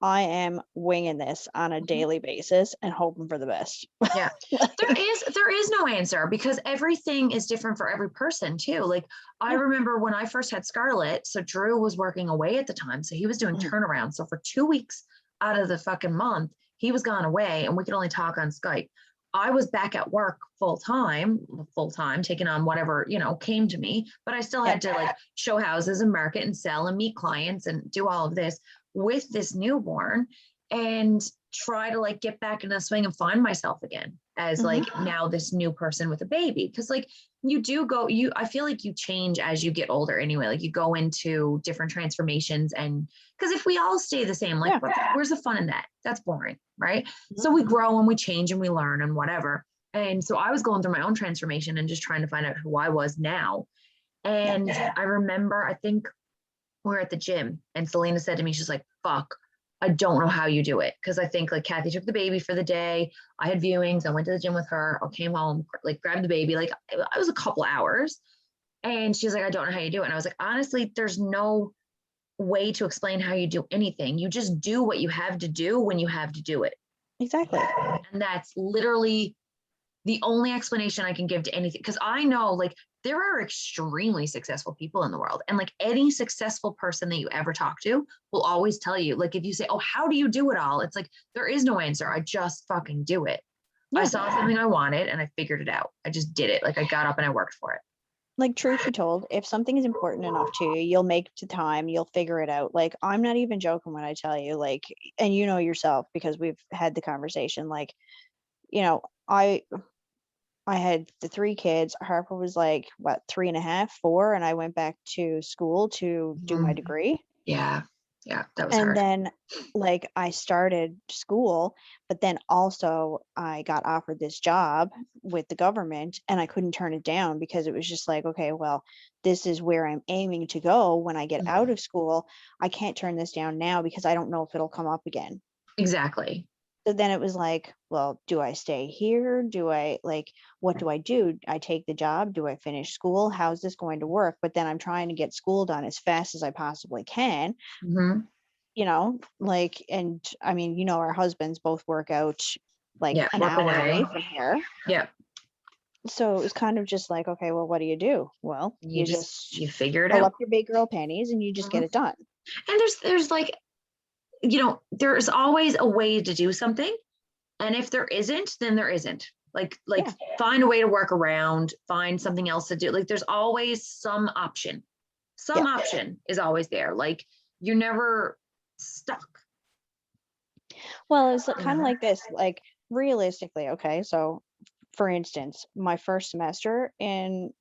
I am winging this on a daily basis and hoping for the best. Yeah, there is no answer because everything is different for every person too. I remember when I first had Scarlett, so Drew was working away at the time. So he was doing turnaround. So for 2 weeks out of the fucking month, he was gone away and we could only talk on Skype. I was back at work full time, taking on whatever, came to me, but I still had to show houses and market and sell and meet clients and do all of this with this newborn and try to get back in the swing and find myself again as now this new person with a baby. Cause I feel like you change as you get older anyway, you go into different transformations and cause if we all stay the same, where's the fun in that? That's boring. Right. So we grow and we change and we learn and whatever. And so I was going through my own transformation and just trying to find out who I was now. And I remember, I think we were at the gym and Selena said to me, she's like, fuck, I don't know how you do it. Cause I think like Kathy took the baby for the day. I had viewings. I went to the gym with her. I came home, like grabbed the baby. Like I was a couple hours. And she's like, I don't know how you do it. And I was like, honestly, there's no way to explain how you do anything. You just do what you have to do when you have to do it. Exactly. And that's literally the only explanation I can give to anything. Because I know like there are extremely successful people in the world. And like any successful person that you ever talk to will always tell you, like, if you say, oh, how do you do it all? It's like, there is no answer. I just fucking do it. Yeah. I saw something I wanted and I figured it out. I just did it. Like I got up and I worked for it. Like, truth be told, if something is important enough to you, you'll make the time, you'll figure it out. Like, I'm not even joking when I tell you, like, and you know yourself because we've had the conversation, like, you know, I had the 3 kids. Harper was like, what, 3.5, 4, and I went back to school to do my degree. Yeah. Yeah, that was and hard. Then like I started school, but then also I got offered this job with the government and I couldn't turn it down because it was just like, okay, well, this is where I'm aiming to go when I get out of school. I can't turn this down now because I don't know if it'll come up again. Exactly. So then it was like, well, do I stay here? Do I what do? I take the job? Do I finish school? How's this going to work? But then I'm trying to get school done as fast as I possibly can. You know, like, and I mean, you know, our husbands both work out like an hour away from here. Yeah. So it was kind of just like, okay, well, what do you do? Well, you figure it pull out. Up your big girl panties and you just get it done. And there's like, you know, there's always a way to do something. And if there isn't, then there isn't. Like find a way to work around, find something else to do. Like there's always some option. Some option is always there. Like you're never stuck. Well, it's kind of like this, like realistically, okay, so for instance, my first semester in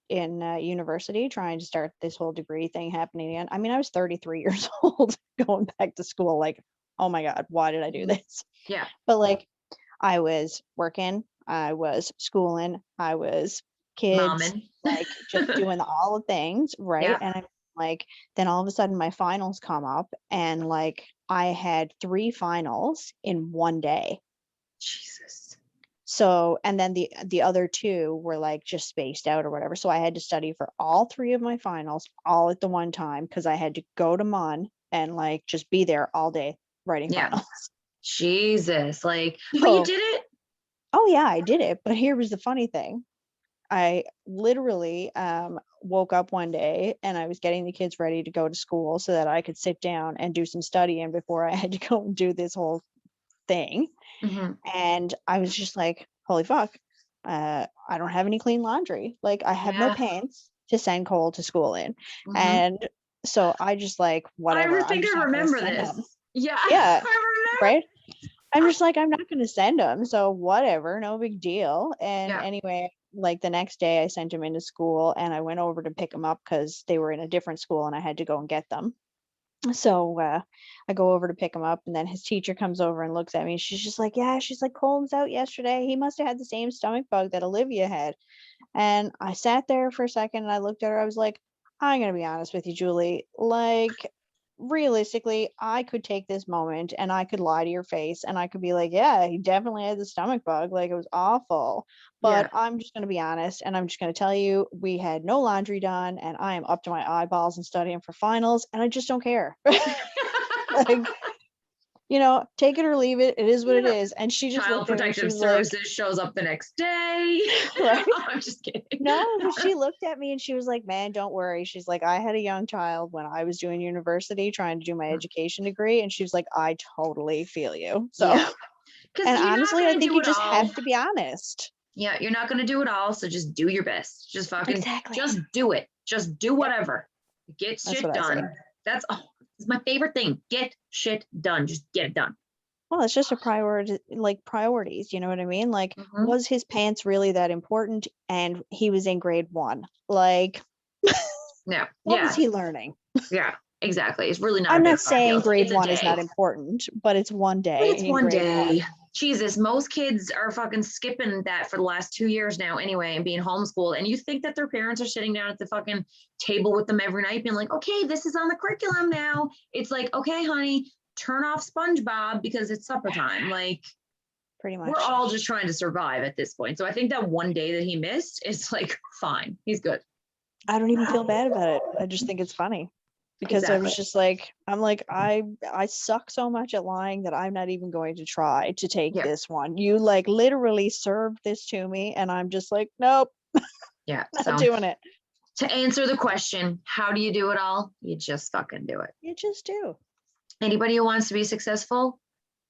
university, trying to start this whole degree thing happening again. I mean, I was 33 years old going back to school. Like, oh my God, why did I do this? Yeah. But like, I was working, I was schooling, I was kids, Momming. like just doing all the things, right? Yeah. And I'm like, then all of a sudden my finals come up and like I had 3 finals in one day. Jesus. So, and then the other 2 were like just spaced out or whatever. So I had to study for all 3 of my finals all at the one time because I had to go to Mon and like just be there all day writing finals. Jesus, like, but you did it? Oh yeah, I did it. But here was the funny thing. I literally woke up one day and I was getting the kids ready to go to school so that I could sit down and do some studying before I had to go and do this whole thing. And I was just like, holy fuck, I don't have any clean laundry. Like I have no pants to send Cole to school in. And so I just like, whatever. I remember this. Yeah. Yeah. Right. I'm just like, I'm not going to send them. So whatever, no big deal. And anyway, like the next day I sent him into school and I went over to pick them up because they were in a different school and I had to go and get them. So I go over to pick him up and then his teacher comes over and looks at me. She's just like, yeah, she's like, Cole was out yesterday. He must have had the same stomach bug that Olivia had. And I sat there for a second and I looked at her. I was like, I'm going to be honest with you, Julie. Like, realistically, I could take this moment and I could lie to your face and I could be like, yeah, he definitely had the stomach bug. Like, it was awful. But I'm just going to be honest and I'm just going to tell you, we had no laundry done and I am up to my eyeballs in studying for finals and I just don't care. Like, you know, take it or leave it. It is what it is. And she just Child Protective Services like, shows up the next day. Right? I'm just kidding. No, but she looked at me and she was like, man, don't worry. She's like, I had a young child when I was doing university trying to do my education degree. And she was like, I totally feel you. So, and honestly, I think you just have to be honest. Yeah, you're not going to do it all. So just do your best. Just fucking, just do it. Just do whatever. Get shit done. That's it's my favorite thing. Get shit done. Just get it done. Well, it's just a priority, like priorities. You know what I mean? Like, was his pants really that important? And he was in grade 1. Like, what was he learning? Yeah, exactly. It's really not. I'm not saying grade 1 is not important, but it's one day. It's one day. Jesus, most kids are fucking skipping that for the last 2 years now anyway and being homeschooled. And you think that their parents are sitting down at the fucking table with them every night being like, okay, this is on the curriculum now. It's like, okay, honey, turn off SpongeBob because it's supper time. Like, pretty much. We're all just trying to survive at this point. So I think that one day that he missed is like, fine. He's good. I don't even feel bad about it. I just think it's funny because I was just like, I suck so much at lying that I'm not even going to try to take this one. You like literally served this to me and I'm just like, nope. Yeah. Not doing it. To answer the question, how do you do it all? You just fucking do it. You just do. Anybody who wants to be successful,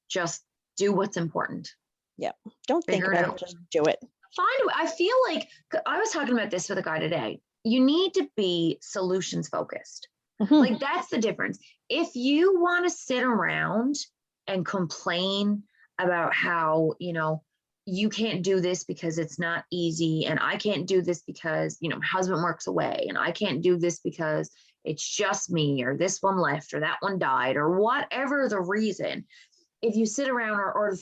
just do what's important. Yeah. Don't think about it. Just do it. I feel like I was talking about this with a guy today. You need to be solutions focused. Mm-hmm. Like that's the difference. If you want to sit around and complain about how, you can't do this because it's not easy, and I can't do this because, my husband works away, and I can't do this because it's just me, or this one left, or that one died, or whatever the reason. If you sit around or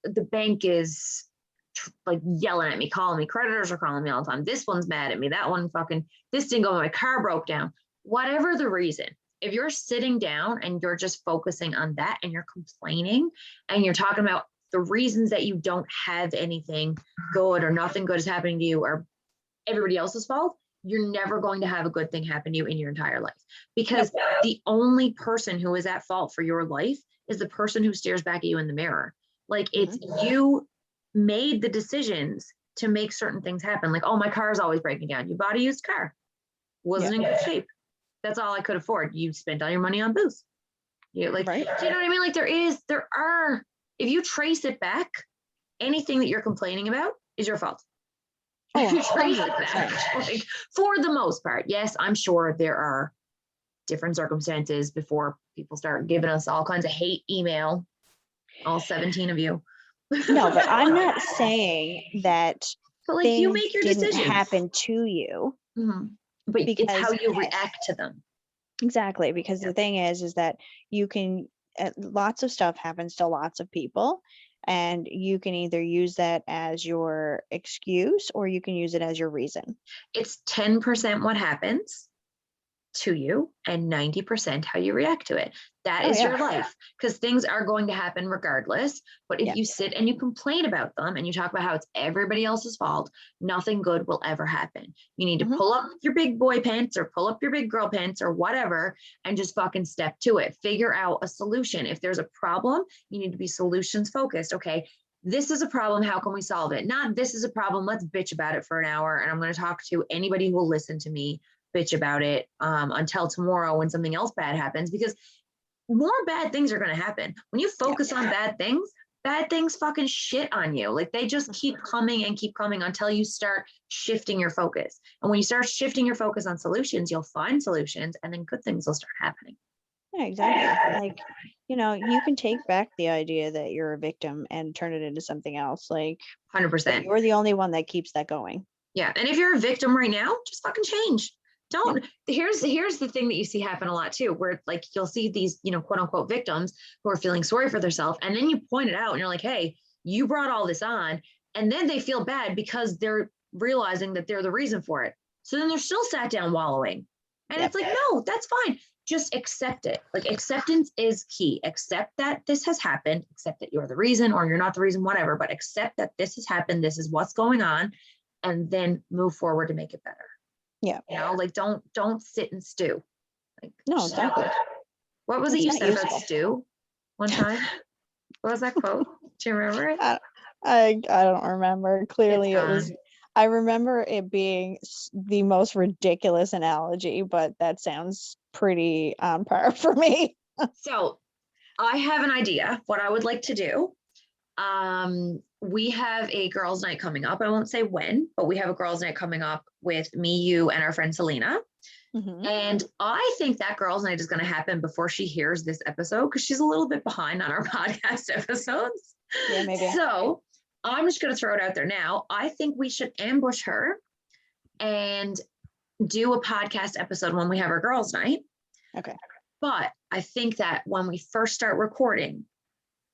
the bank is like yelling at me, calling me, creditors are calling me all the time. This one's mad at me. That one this didn't go, my car broke down. Whatever the reason, if you're sitting down and you're just focusing on that and you're complaining and you're talking about the reasons that you don't have anything good or nothing good is happening to you or everybody else's fault, you're never going to have a good thing happen to you in your entire life. Because the only person who is at fault for your life is the person who stares back at you in the mirror. Like it's you made the decisions to make certain things happen. Like, oh, my car is always breaking down. You bought a used car. Wasn't in good shape. That's all I could afford. You spent all your money on booze. Do you know what I mean? Like there are, if you trace it back, anything that you're complaining about is your fault. Oh, if you trace it back, like, for the most part. Yes, I'm sure there are different circumstances before people start giving us all kinds of hate email, all 17 of you. No, but I'm not saying that but like you make your didn't decisions happen to you. Mm-hmm. But because it's how you react to them. Exactly, because the thing is that you can, lots of stuff happens to lots of people, and you can either use that as your excuse or you can use it as your reason. It's 10% what happens to you and 90% how you react to it. That is your life, because things are going to happen regardless. But if you sit and you complain about them and you talk about how it's everybody else's fault, nothing good will ever happen. You need to pull up your big boy pants or pull up your big girl pants or whatever and just fucking step to it. Figure out a solution. If there's a problem, you need to be solutions focused. Okay, this is a problem. How can we solve it? Not this is a problem. Let's bitch about it for an hour. And I'm going to talk to anybody who will listen to me bitch about it until tomorrow when something else bad happens, because more bad things are going to happen. When you focus on bad things fucking shit on you. Like they just keep coming and keep coming until you start shifting your focus. And when you start shifting your focus on solutions, you'll find solutions and then good things will start happening. Yeah, exactly. Like, you can take back the idea that you're a victim and turn it into something else. Like 100%. You're the only one that keeps that going. Yeah. And if you're a victim right now, just fucking change. Here's the thing that you see happen a lot too, where like you'll see these, quote unquote victims who are feeling sorry for themselves. And then you point it out and you're like, hey, you brought all this on. And then they feel bad because they're realizing that they're the reason for it. So then they're still sat down wallowing. And it's like, no, that's fine. Just accept it. Like acceptance is key. Accept that this has happened, accept that you're the reason or you're not the reason, whatever, but accept that this has happened. This is what's going on. And then move forward to make it better. Yeah. Like don't sit and stew. Like, no, exactly. What was it you said about stew one time? What was that quote? Do you remember it? I don't remember. Clearly it was, I remember it being the most ridiculous analogy, but that sounds pretty on par for me. So I have an idea what I would like to do. We have a girls' night coming up. I won't say when, but we have a girls' night coming up with me, you, and our friend Selena. Mm-hmm. And I think that girls' night is going to happen before she hears this episode because she's a little bit behind on our podcast episodes. Yeah, maybe. So I'm just going to throw it out there now. I think we should ambush her and do a podcast episode when we have our girls' night. Okay. But I think that when we first start recording,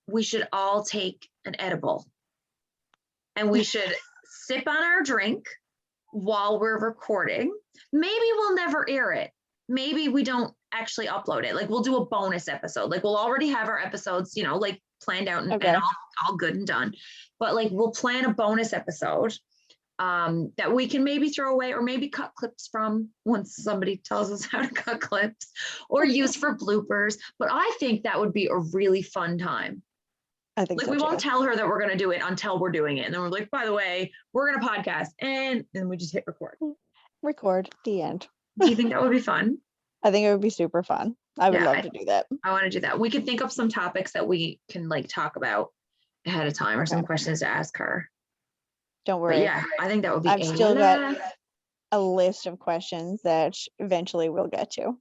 we should all take an edible and we should sip on our drink while we're recording. Maybe we'll never air it, maybe we don't actually upload it. Like we'll do a bonus episode. Like we'll already have our episodes, you know, like planned out and, Okay. and all good and done. But like we'll plan a bonus episode that we can maybe throw away or maybe cut clips from once somebody tells us how to cut clips or use for bloopers. But I think that would be a really fun time. I think Like so we too. won't tell her that we're going to do it until we're doing it. And then we're like, by the way, we're going to podcast. And then we just hit record. Record, the end. Do you think that would be fun? I think it would be super fun. I would love to do that. I want to do that. We could think of some topics that we can like talk about ahead of time or some questions to ask her. Don't worry. But yeah, I think that would be. I've still got a list of questions that eventually we'll get to.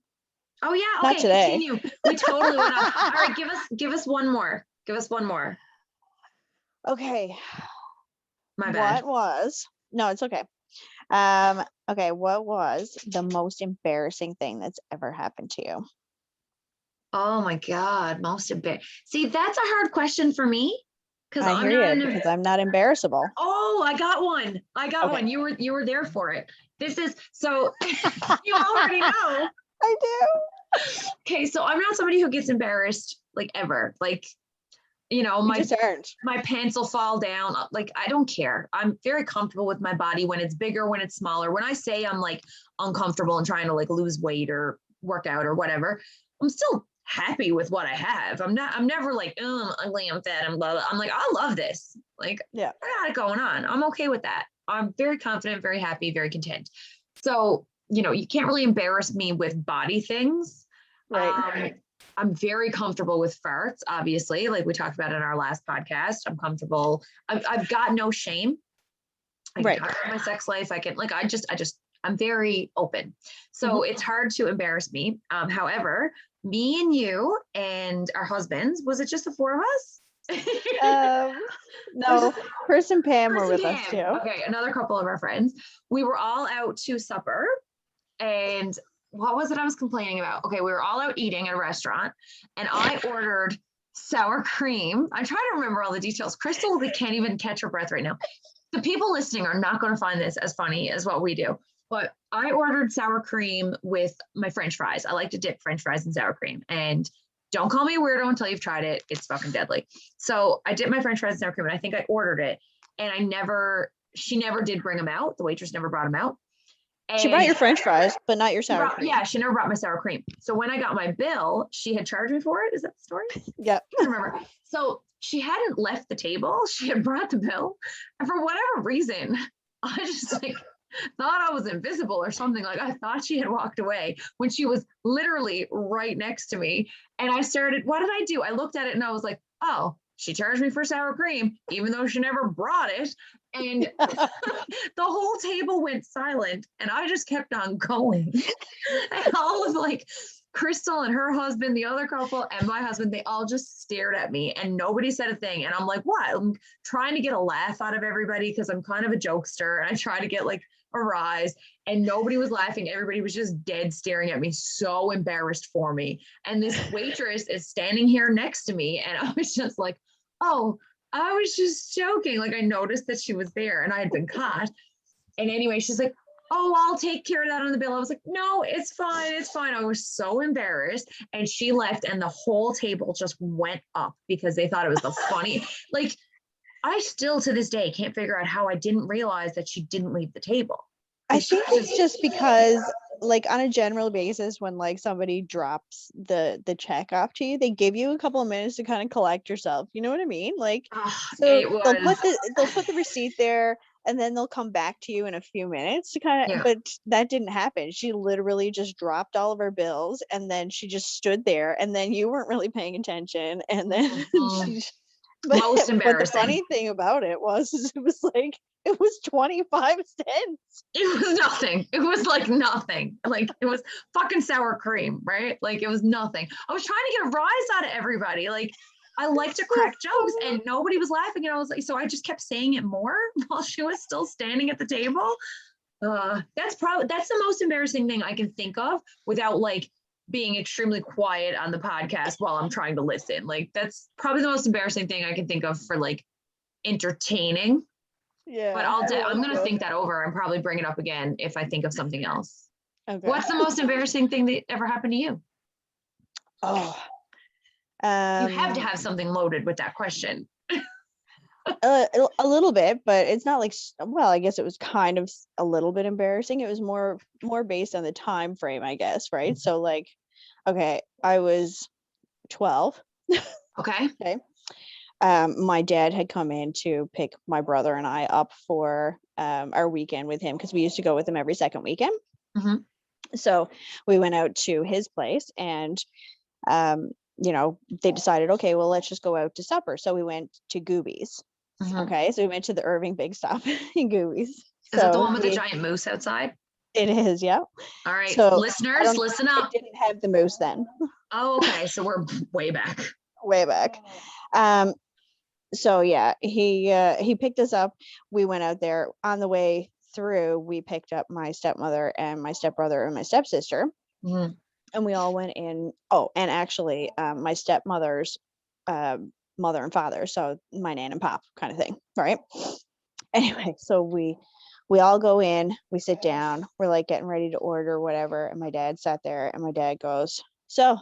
Oh yeah, okay. Not today. Continue. We totally went off. All right, give us one more. Give us one more. Okay. My bad. No, it's okay. Okay, what was the most embarrassing thing that's ever happened to you? Oh my God, most embarrassing. See, that's a hard question for me. Because I'm not embarrassable. Oh, I got one. One. You were there for it. This is so you already know. I do. Okay, so I'm not somebody who gets embarrassed like ever. Like, you know, my pants will fall down. Like, I don't care. I'm very comfortable with my body when it's bigger, when it's smaller. When I say I'm like uncomfortable and trying to like lose weight or work out or whatever, I'm still happy with what I have. I'm never like, oh, I'm ugly, I'm fat, I'm blah, blah. I'm like, I love this. Like, yeah, I got it going on. I'm okay with that. I'm very confident, very happy, very content. So, you know, you can't really embarrass me with body things. Right. I'm very comfortable with farts, obviously, like we talked about in our last podcast. I'm comfortable. I've got no shame. I can talk about my sex life. I can like, I'm very open. So it's hard to embarrass me. However, me and you and our husbands, was it just the four of us? No, Chris and Pam were with us too. Okay, another couple of our friends. We were all out to supper, and what was it I was complaining about? Okay, we were all out eating at a restaurant, and I ordered sour cream. I'm trying to remember all the details. Crystal can't even catch her breath right now. The people listening are not going to find this as funny as what we do. But I ordered sour cream with my French fries. I like to dip French fries in sour cream. And don't call me a weirdo until you've tried it. It's fucking deadly. So I dipped my French fries in sour cream, and I think I ordered it. And she never did bring them out. The waitress never brought them out. And she brought your French fries, but not your sour cream. Yeah, she never brought my sour cream. So when I got my bill, she had charged me for it. Is that the story? Yeah. I don't remember. So she hadn't left the table. She had brought the bill. And for whatever reason, I just like thought I was invisible or something. Like I thought she had walked away when she was literally right next to me. And I started, what did I do? I looked at it and I was like, oh, she charged me for sour cream, even though she never brought it. And the whole table went silent and I just kept on going. And all of like Crystal and her husband, the other couple, and my husband, they all just stared at me and nobody said a thing. And I'm like, what? I'm trying to get a laugh out of everybody because I'm kind of a jokester and I try to get like a rise, and nobody was laughing. Everybody was just dead staring at me, so embarrassed for me. And this waitress is standing here next to me. And I was just like, oh, I was just joking. Like I noticed that she was there and I had been caught. And anyway, she's like, oh, I'll take care of that on the bill. I was like, no, it's fine. It's fine. I was so embarrassed. And she left and the whole table just went up because they thought it was the funny. Like I still to this day can't figure out how I didn't realize that she didn't leave the table. I think it's just because like on a general basis, when like somebody drops the check off to you, they give you a couple of minutes to kind of collect yourself. You know what I mean? Like, so they'll put the receipt there and then they'll come back to you in a few minutes to kind of, but that didn't happen. She literally just dropped all of her bills and then she just stood there and then you weren't really paying attention. And then most embarrassing. But the funny thing about it was it was 25 cents. It was nothing. It was like nothing. Like it was fucking sour cream, right? Like it was nothing. I was trying to get a rise out of everybody. Like I like to crack jokes and nobody was laughing. And I was like, so I just kept saying it more while she was still standing at the table. That's the most embarrassing thing I can think of without like being extremely quiet on the podcast while I'm trying to listen. Like that's probably the most embarrassing thing I can think of for like entertaining. Yeah. But I'm going to think that over and probably bring it up again if I think of something else. Okay. What's the most embarrassing thing that ever happened to you? Oh, You have to have something loaded with that question. a little bit, but it's not like, well, I guess it was kind of a little bit embarrassing. It was more based on the time frame, I guess, right? So like, okay, I was 12. Okay. Okay. My dad had come in to pick my brother and I up for our weekend with him because we used to go with him every second weekend. Mm-hmm. So we went out to his place and they decided, okay, well, let's just go out to supper. So we went to Goobies. Mm-hmm. Okay, so we went to the Irving Big Stop in Goobies. Is that the So one with the giant moose outside? it is, yeah. All right, So I listeners, don't listen it up. didn't have the moose then. Oh, okay. So we're way back. Way back. So yeah, he picked us up. We went out there. On the way through, we picked up my stepmother and my stepbrother and my stepsister. Mm-hmm. And we all went in. Oh, and actually, my stepmother's mother and father, so my nan and pop kind of thing, right? Anyway, so we all go in, we sit down, we're like getting ready to order whatever, and my dad sat there, and my dad goes, "So,"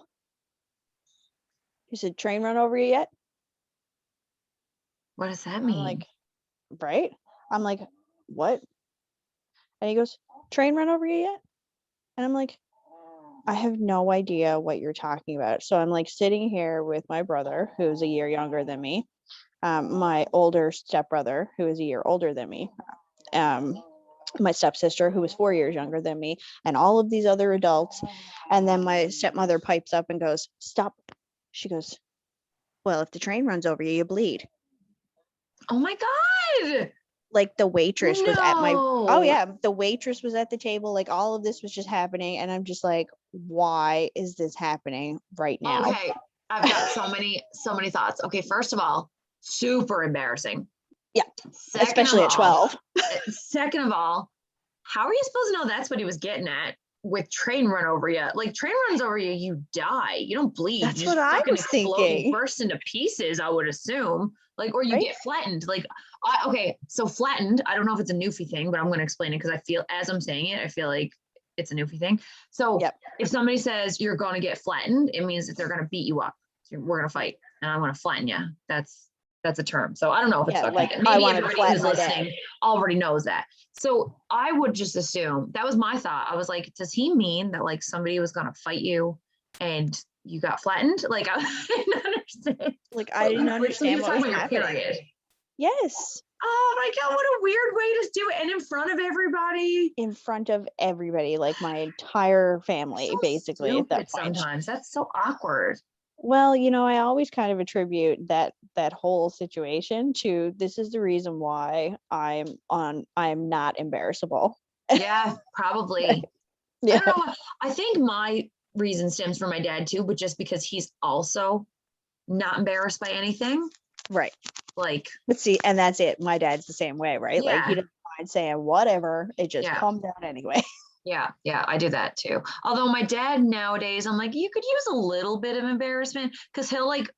he said, "train run over you yet?" What does that I'm mean? like, "Right?" I'm like, "What?" And he goes, "Train run over you yet?" And I'm like, I have no idea what you're talking about. So I'm like sitting here with my brother, who's a year younger than me, my older stepbrother, who is a year older than me, my stepsister, who was 4 years younger than me, and all of these other adults. And then my stepmother pipes up and goes, "Stop." She goes, "Well, if the train runs over you, you bleed." Oh my God. Like the waitress was at my, oh No. yeah, the waitress was at the table. Like all of this was just happening. And I'm just like, why is this happening right now? Okay. I've got so many thoughts. Okay, first of all, super embarrassing. Yeah, Second of especially at all, 12. second of all, how are you supposed to know that's what he was getting at with train run over you? Like train runs over you, you die. You don't bleed. That's You what just I fucking was explode. You thinking, burst into pieces, I would assume. Like, or you right? get flattened. Like, okay, so flattened, I don't know if it's a Newfie thing, but I'm going to explain it because I feel, as I'm saying it, I feel like it's a Newfie thing. So Yep. if somebody says you're going to get flattened, it means that they're going to beat you up. So we're going to fight and I'm going to flatten you. That's a term. So I don't know if it's Yeah, fucking, like I maybe wanted to everybody flatten who's my listening dad. already knows that. So I would just assume that was my thought. I was like, does he mean that like somebody was going to fight you and you got flattened? Like I didn't understand. Like I didn't So he understand was what talking was about your happening. period. Yes, Oh my God, what a weird way to do it. And in front of everybody. in front of everybody, like my entire So family, basically at that stupid point. sometimes. That's so awkward. Well, I always kind of attribute that whole situation to this is the reason why I'm not embarrassable. Yeah, probably. I Yeah, don't know. I think my reason stems from my dad too, but just because he's also not embarrassed by anything. right. Like, But see, and that's it. My dad's the same way, right? Like he yeah, doesn't mind saying whatever. It just yeah, comes out anyway. yeah, I do that too. Although my dad nowadays, I'm like, you could use a little bit of embarrassment because he'll like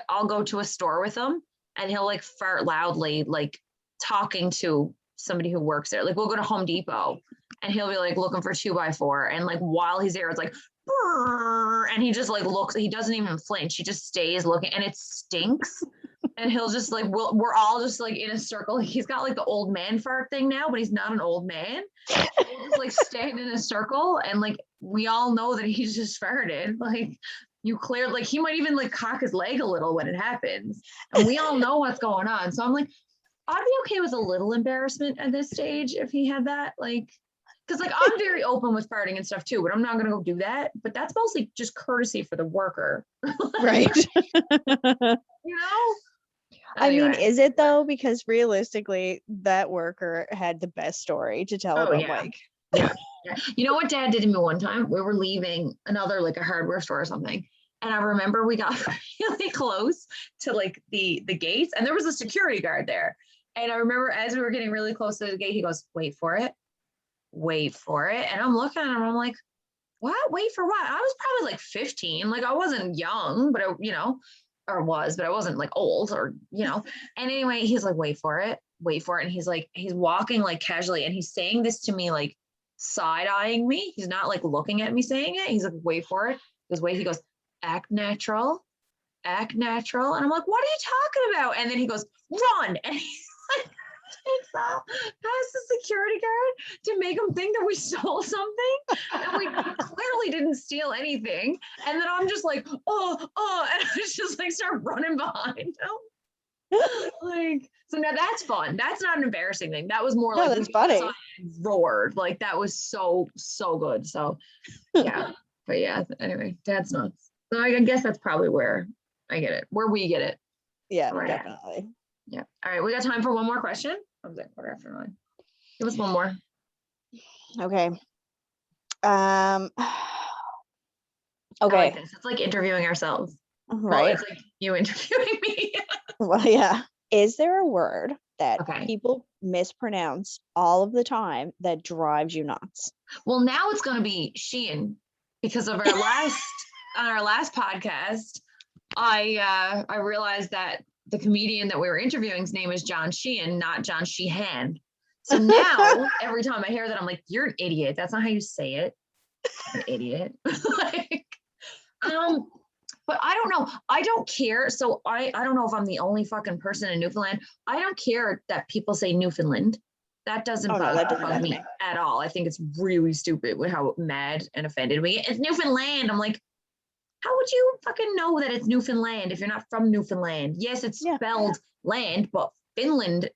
I'll go to a store with him and he'll like fart loudly, like talking to somebody who works there. Like we'll go to Home Depot and he'll be like looking for 2x4. And like while he's there, it's like, and he just like looks, he doesn't even flinch. He just stays looking and it stinks. And he'll just like, we're all just like in a circle. He's got like the old man fart thing now, but he's not an old man. We'll just like stand in a circle and like we all know that he's just farted. Like you cleared, like he might even like cock his leg a little when it happens. And we all know what's going on. So I'm like, I'd be okay with a little embarrassment at this stage if he had that. Like, because like I'm very open with farting and stuff too, but I'm not gonna go do that. But that's mostly just courtesy for the worker. Right. You know? I mean, Anyway. is it though? Because realistically, that worker had the best story to tell Oh about yeah. Mike. Yeah. You know what dad did to me one time? We were leaving another like a hardware store or something. And I remember we got really close to like the gates and there was a security guard there. And I remember as we were getting really close to the gate, he goes, wait for it. Wait for it. And I'm looking at him, I'm like, what? Wait for what? I was probably like 15. Like I wasn't young, but or was, but I wasn't like old or. And anyway, he's like, wait for it. And he's like, he's walking like casually and he's saying this to me like side-eyeing me. He's not like looking at me saying it. He's like, wait for it. He goes, act natural, act natural. And I'm like, what are you talking about? And then he goes, run. And he's like, takes off past the security guard to make him think that we stole something. And we clearly didn't steal anything. And then I'm just like, oh, and I just like start running behind him. Like, so now that's fun. That's not an embarrassing thing. That was more No, like that's funny. Roared. Like that was so good. So yeah. But yeah, anyway, dad's nuts. So I guess that's probably where I get it, where we get it. Yeah, right. definitely. Yeah. All right. We got time for one more question. I was at 9:15. Give us one more. Okay. Okay. Like this. It's like interviewing ourselves. Right. Well, it's like you interviewing me. Well, yeah. Is there a word that people mispronounce all of the time that drives you nuts? Well, now it's going to be Sheehan because of our last podcast. I realized that the comedian that we were interviewing's name is John Sheehan, not John Sheehan. So now every time I hear that, I'm like, you're an idiot. That's not how you say it. An idiot. Like, but I don't know. I don't care. So I don't know if I'm the only fucking person in Newfoundland. I don't care that people say Newfoundland. That doesn't bug me at all. I think it's really stupid with how mad and offended we get. It's Newfoundland. I'm like, how would you fucking know that it's Newfoundland if you're not from Newfoundland? Yes, it's spelled land, but Finland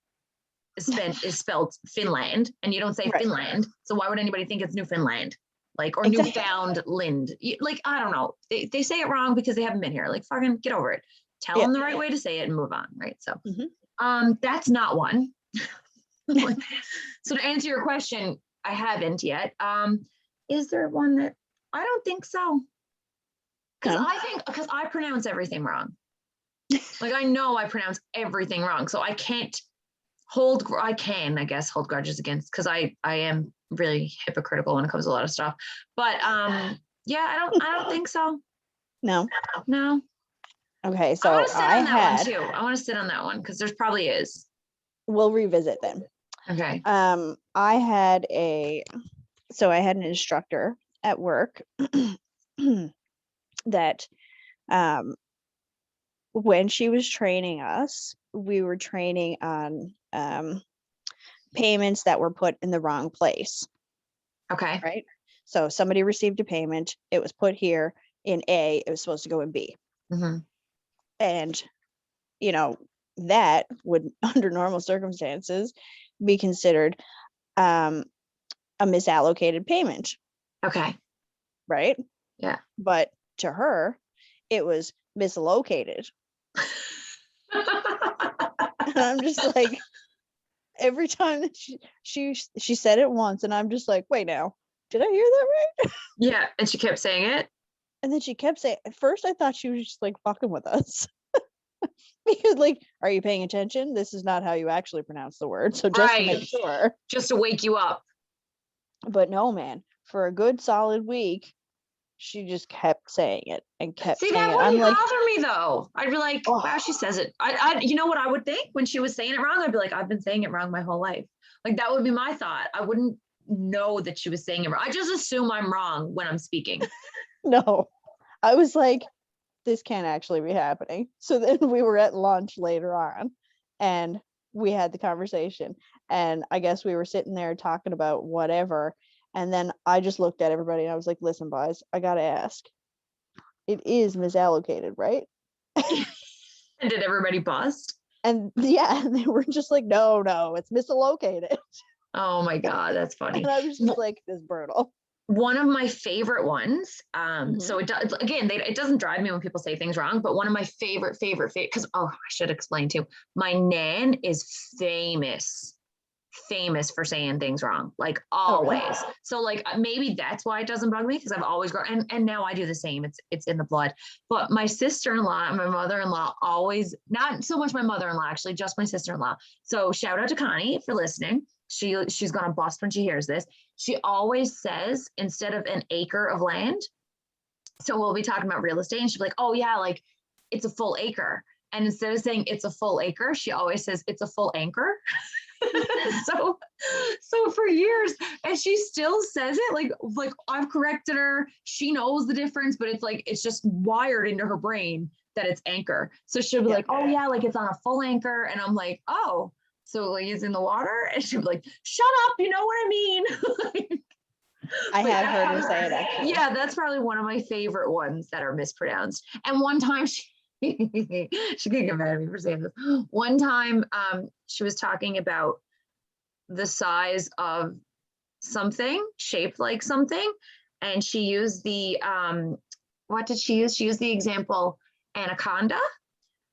is spelled Finland, and you don't say Finland. So why would anybody think it's Newfoundland? Like, or Newfoundland? Like, I don't know. They say it wrong because they haven't been here. Like, fucking get over it. Tell them the right way to say it and move on, right? So, that's not one. So to answer your question, I haven't yet. Is there one that I don't think so? Because I pronounce everything wrong. Like I know I pronounce everything wrong, so I can't hold grudges against, because I am really hypocritical when it comes to a lot of stuff. But yeah, I don't think so. No. Okay, so I want to sit on that one too. I want to sit on that one because there's probably is. We'll revisit then. Okay. I had an instructor at work that when she was training us, we were training on payments that were put in the wrong place. Okay. Right. So somebody received a payment, it was put here in A, it was supposed to go in B. Mm-hmm. And that would, under normal circumstances, be considered a misallocated payment. Okay. Right? Yeah. But to her, it was mislocated. And I'm just like, every time that she said it once, and I'm just like, wait, now, did I hear that right? Yeah. And she kept saying it. And then she kept saying, at first I thought she was just like fucking with us. Because like, are you paying attention? This is not how you actually pronounce the word. So just to make sure. Just to wake you up. But no, man, for a good solid week, she just kept saying it and kept saying it. That wouldn't bother me though. I'd be like, wow, she says it. I you know what I would think when she was saying it wrong? I'd be like, I've been saying it wrong my whole life. Like that would be my thought. I wouldn't know that she was saying it wrong. I just assume I'm wrong when I'm speaking. No, I was like, this can't actually be happening. So then we were at lunch later on and we had the conversation, and I guess we were sitting there talking about whatever. And then I just looked at everybody and I was like, listen, boys, I got to ask, it is misallocated, right? And did everybody bust? And yeah, they were just like, no, it's misallocated. Oh my God, that's funny. And I was just like, this is brutal. One of my favorite ones. So it does, again, it doesn't drive me when people say things wrong, but one of my favorite, because I should explain too. My nan is famous for saying things wrong, like always. Oh, really? So like maybe that's why it doesn't bug me, because I've always grown, and now I do the same. It's in the blood. But my sister-in-law and my mother-in-law always, not so much my mother-in-law actually, just my sister-in-law. So shout out to Connie for listening. She's gonna bust when she hears this. She always says, instead of an acre of land, so we'll be talking about real estate, and she'll be like, oh yeah, like it's a full acre. And instead of saying it's a full acre, she always says it's a full anchor. So for years, and she still says it like I've corrected her. She knows the difference, but it's like it's just wired into her brain that it's anchor. So she'll be like, oh yeah, like it's on a full anchor. And I'm like, oh, so like it's in the water? And she'll be like, shut up, you know what I mean? I have heard her say it actually. Yeah, that's probably one of my favorite ones that are mispronounced. And one time she could get mad at me for saying this. One time she was talking about the size of something shaped like something, and she used the what did she use? She used the example anaconda,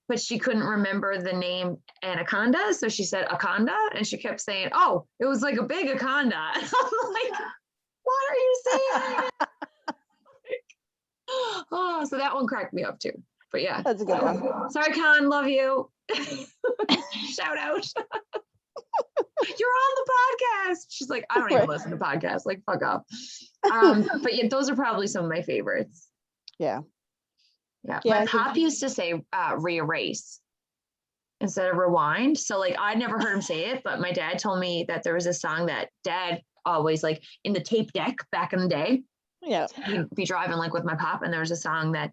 but she couldn't remember the name anaconda, so she said aconda, and she kept saying, oh, it was like a big aconda. I'm like, what are you saying? Oh, so that one cracked me up too. But yeah, that's a good one. Sorry, Con, love you. Shout out. You're on the podcast. She's like, I don't even listen to podcasts. Like, fuck up. But yeah, those are probably some of my favorites. Yeah. My pop used to say re-erase instead of rewind. So like I never heard him say it, but my dad told me that there was a song that dad always like in the tape deck back in the day. Yeah. He'd be driving like with my pop, and there was a song that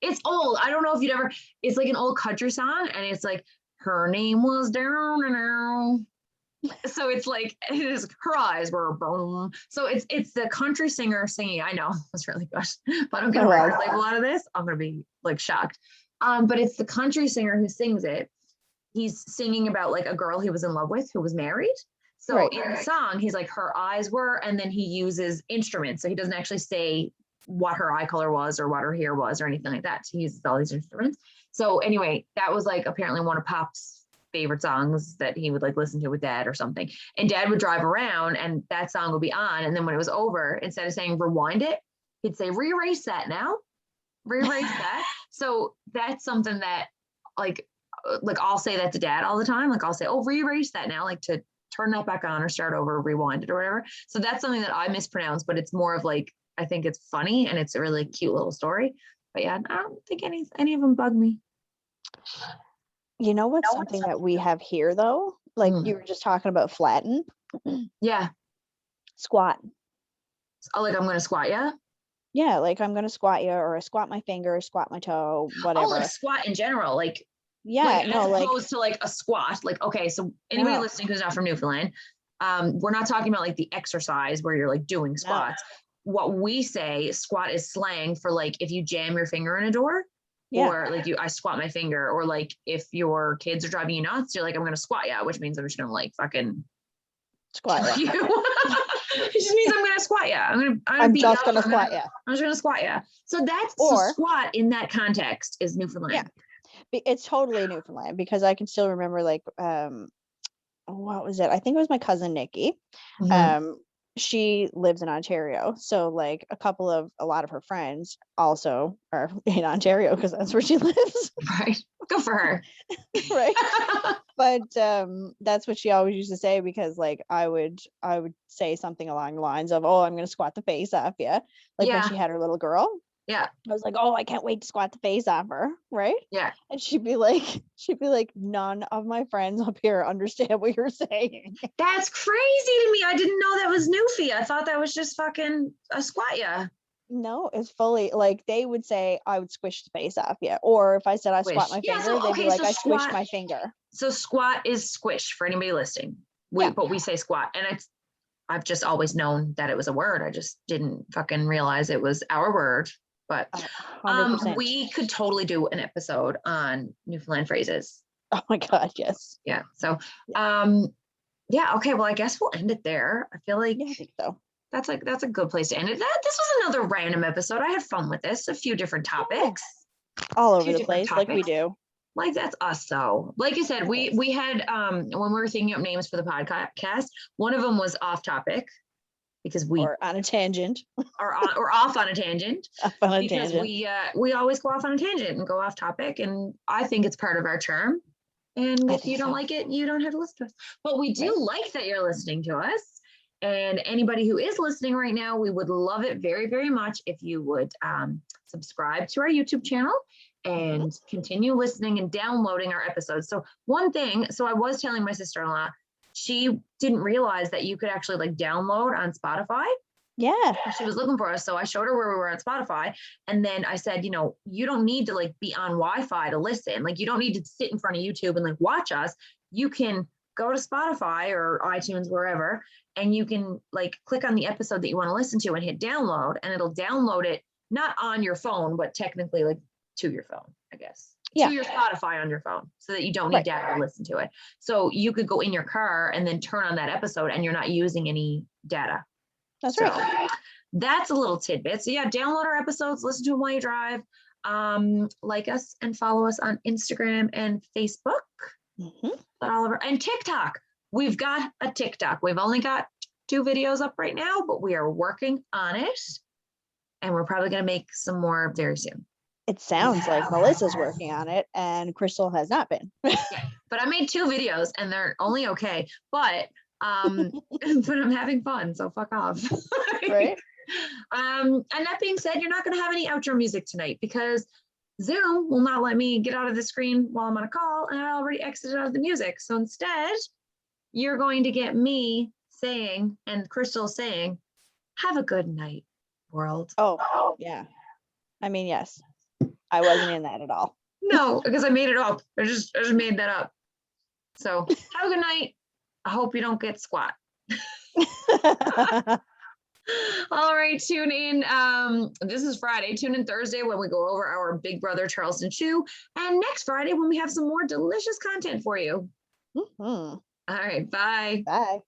it's old. I don't know if you'd ever, it's like an old country song, and it's like, her name was down and down. So it's like her eyes were boom. So it's the country singer singing. I know it's really good, but I'm gonna record label out of this. I'm gonna be like shocked. But it's the country singer who sings it. He's singing about like a girl he was in love with who was married. So in the song, he's like, her eyes were, and then he uses instruments. So he doesn't actually say what her eye color was or what her hair was or anything like that. So he uses all these instruments. So anyway, that was like apparently one of Pop's favorite songs that he would like listen to with dad or something. And dad would drive around and that song would be on. And then when it was over, instead of saying rewind it, he'd say, re-erase that now, re-erase that. So that's something that like I'll say that to dad all the time. Like I'll say, oh, re-erase that now, like to turn that back on or start over, rewind it or whatever. So that's something that I mispronounce, but it's more of like, I think it's funny and it's a really cute little story. But yeah, I don't think any of them bug me. You know what's something that we have here though? Like you were just talking about flatten. Yeah. Squat. Oh, like I'm going to squat you? Yeah, like I'm going to squat you, or I squat my finger, squat my toe, whatever. Oh, like squat in general, like yeah, like, no, as opposed to like a squat. Like, okay, so anybody listening who's not from Newfoundland, we're not talking about like the exercise where you're like doing squats. No. What we say, squat is slang for like if you jam your finger in a door, or like I squat my finger, or like if your kids are driving you nuts, you're like, I'm gonna squat you, which means I'm just gonna like fucking squat you. It just means I'm gonna squat you. I'm just gonna squat you. I'm just gonna squat you. So that's so squat in that context is Newfoundland. Yeah. It's totally Newfoundland, because I can still remember like what was it? I think it was my cousin Nikki. Mm-hmm. She lives in Ontario, so like a lot of her friends also are in Ontario because that's where she lives. Right. Good for her. Right. But that's what she always used to say, because like I would say something along the lines of, oh, I'm gonna squat the face off you, like when she had her little girl. Yeah. I was like, oh, I can't wait to squat the face off her. Right. Yeah. And she'd be like, none of my friends up here understand what you're saying. That's crazy to me. I didn't know that was Newfie. I thought that was just fucking a squat ya. No, it's fully like they would say I would squish the face off you. Or if I said I squat my finger, they'd be like, I squished my finger. So squat is squish for anybody listening. But we say squat. And I've just always known that it was a word. I just didn't fucking realize it was our word. But we could totally do an episode on Newfoundland phrases. Oh my God, yes. Yeah. So, okay. Well, I guess we'll end it there. I feel like I think so. That's a good place to end it. This was another random episode. I had fun with this. A few different topics. All over the place, like we do. Like that's us though. Like I said, we had when we were thinking up names for the podcast, one of them was off topic. Because or on a tangent, or off on a tangent, because we always go off on a tangent and go off topic, and I think it's part of our charm. And if you don't like it, you don't have to listen to us. But we do like that you're listening to us, and anybody who is listening right now, we would love it very, very much if you would subscribe to our YouTube channel and continue listening and downloading our episodes. So one thing, I was telling my sister-in-law, she didn't realize that you could actually like download on Spotify. Yeah. She was looking for us. So I showed her where we were on Spotify. And then I said, you know, you don't need to like be on Wi-Fi to listen. Like you don't need to sit in front of YouTube and like watch us. You can go to Spotify or iTunes, wherever, and you can like click on the episode that you want to listen to and hit download, and it'll download it not on your phone, but technically like to your phone, I guess. Yeah. To your Spotify on your phone, so that you don't need data to listen to it. So you could go in your car and then turn on that episode and you're not using any data. That's right. That's a little tidbit. So yeah, download our episodes, listen to them while you drive. Like us and follow us on Instagram and Facebook. Oliver and TikTok. We've got a TikTok. We've only got 2 videos up right now, but we are working on it. And we're probably going to make some more very soon. It sounds like Melissa's working on it and Crystal has not been. Yeah, but I made 2 videos and they're only okay. But but I'm having fun, so fuck off. Right. And that being said, you're not going to have any outro music tonight because Zoom will not let me get out of the screen while I'm on a call, and I already exited out of the music. So instead, you're going to get me saying and Crystal saying, "Have a good night, world." Oh, yeah. I mean, yes. I wasn't in that at all. No, because I made it up. I just made that up. So have a good night. I hope you don't get squat. All right, tune in. This is Friday. Tune in Thursday when we go over our Big Brother Charleston Chew, and next Friday when we have some more delicious content for you. All right, bye. Bye.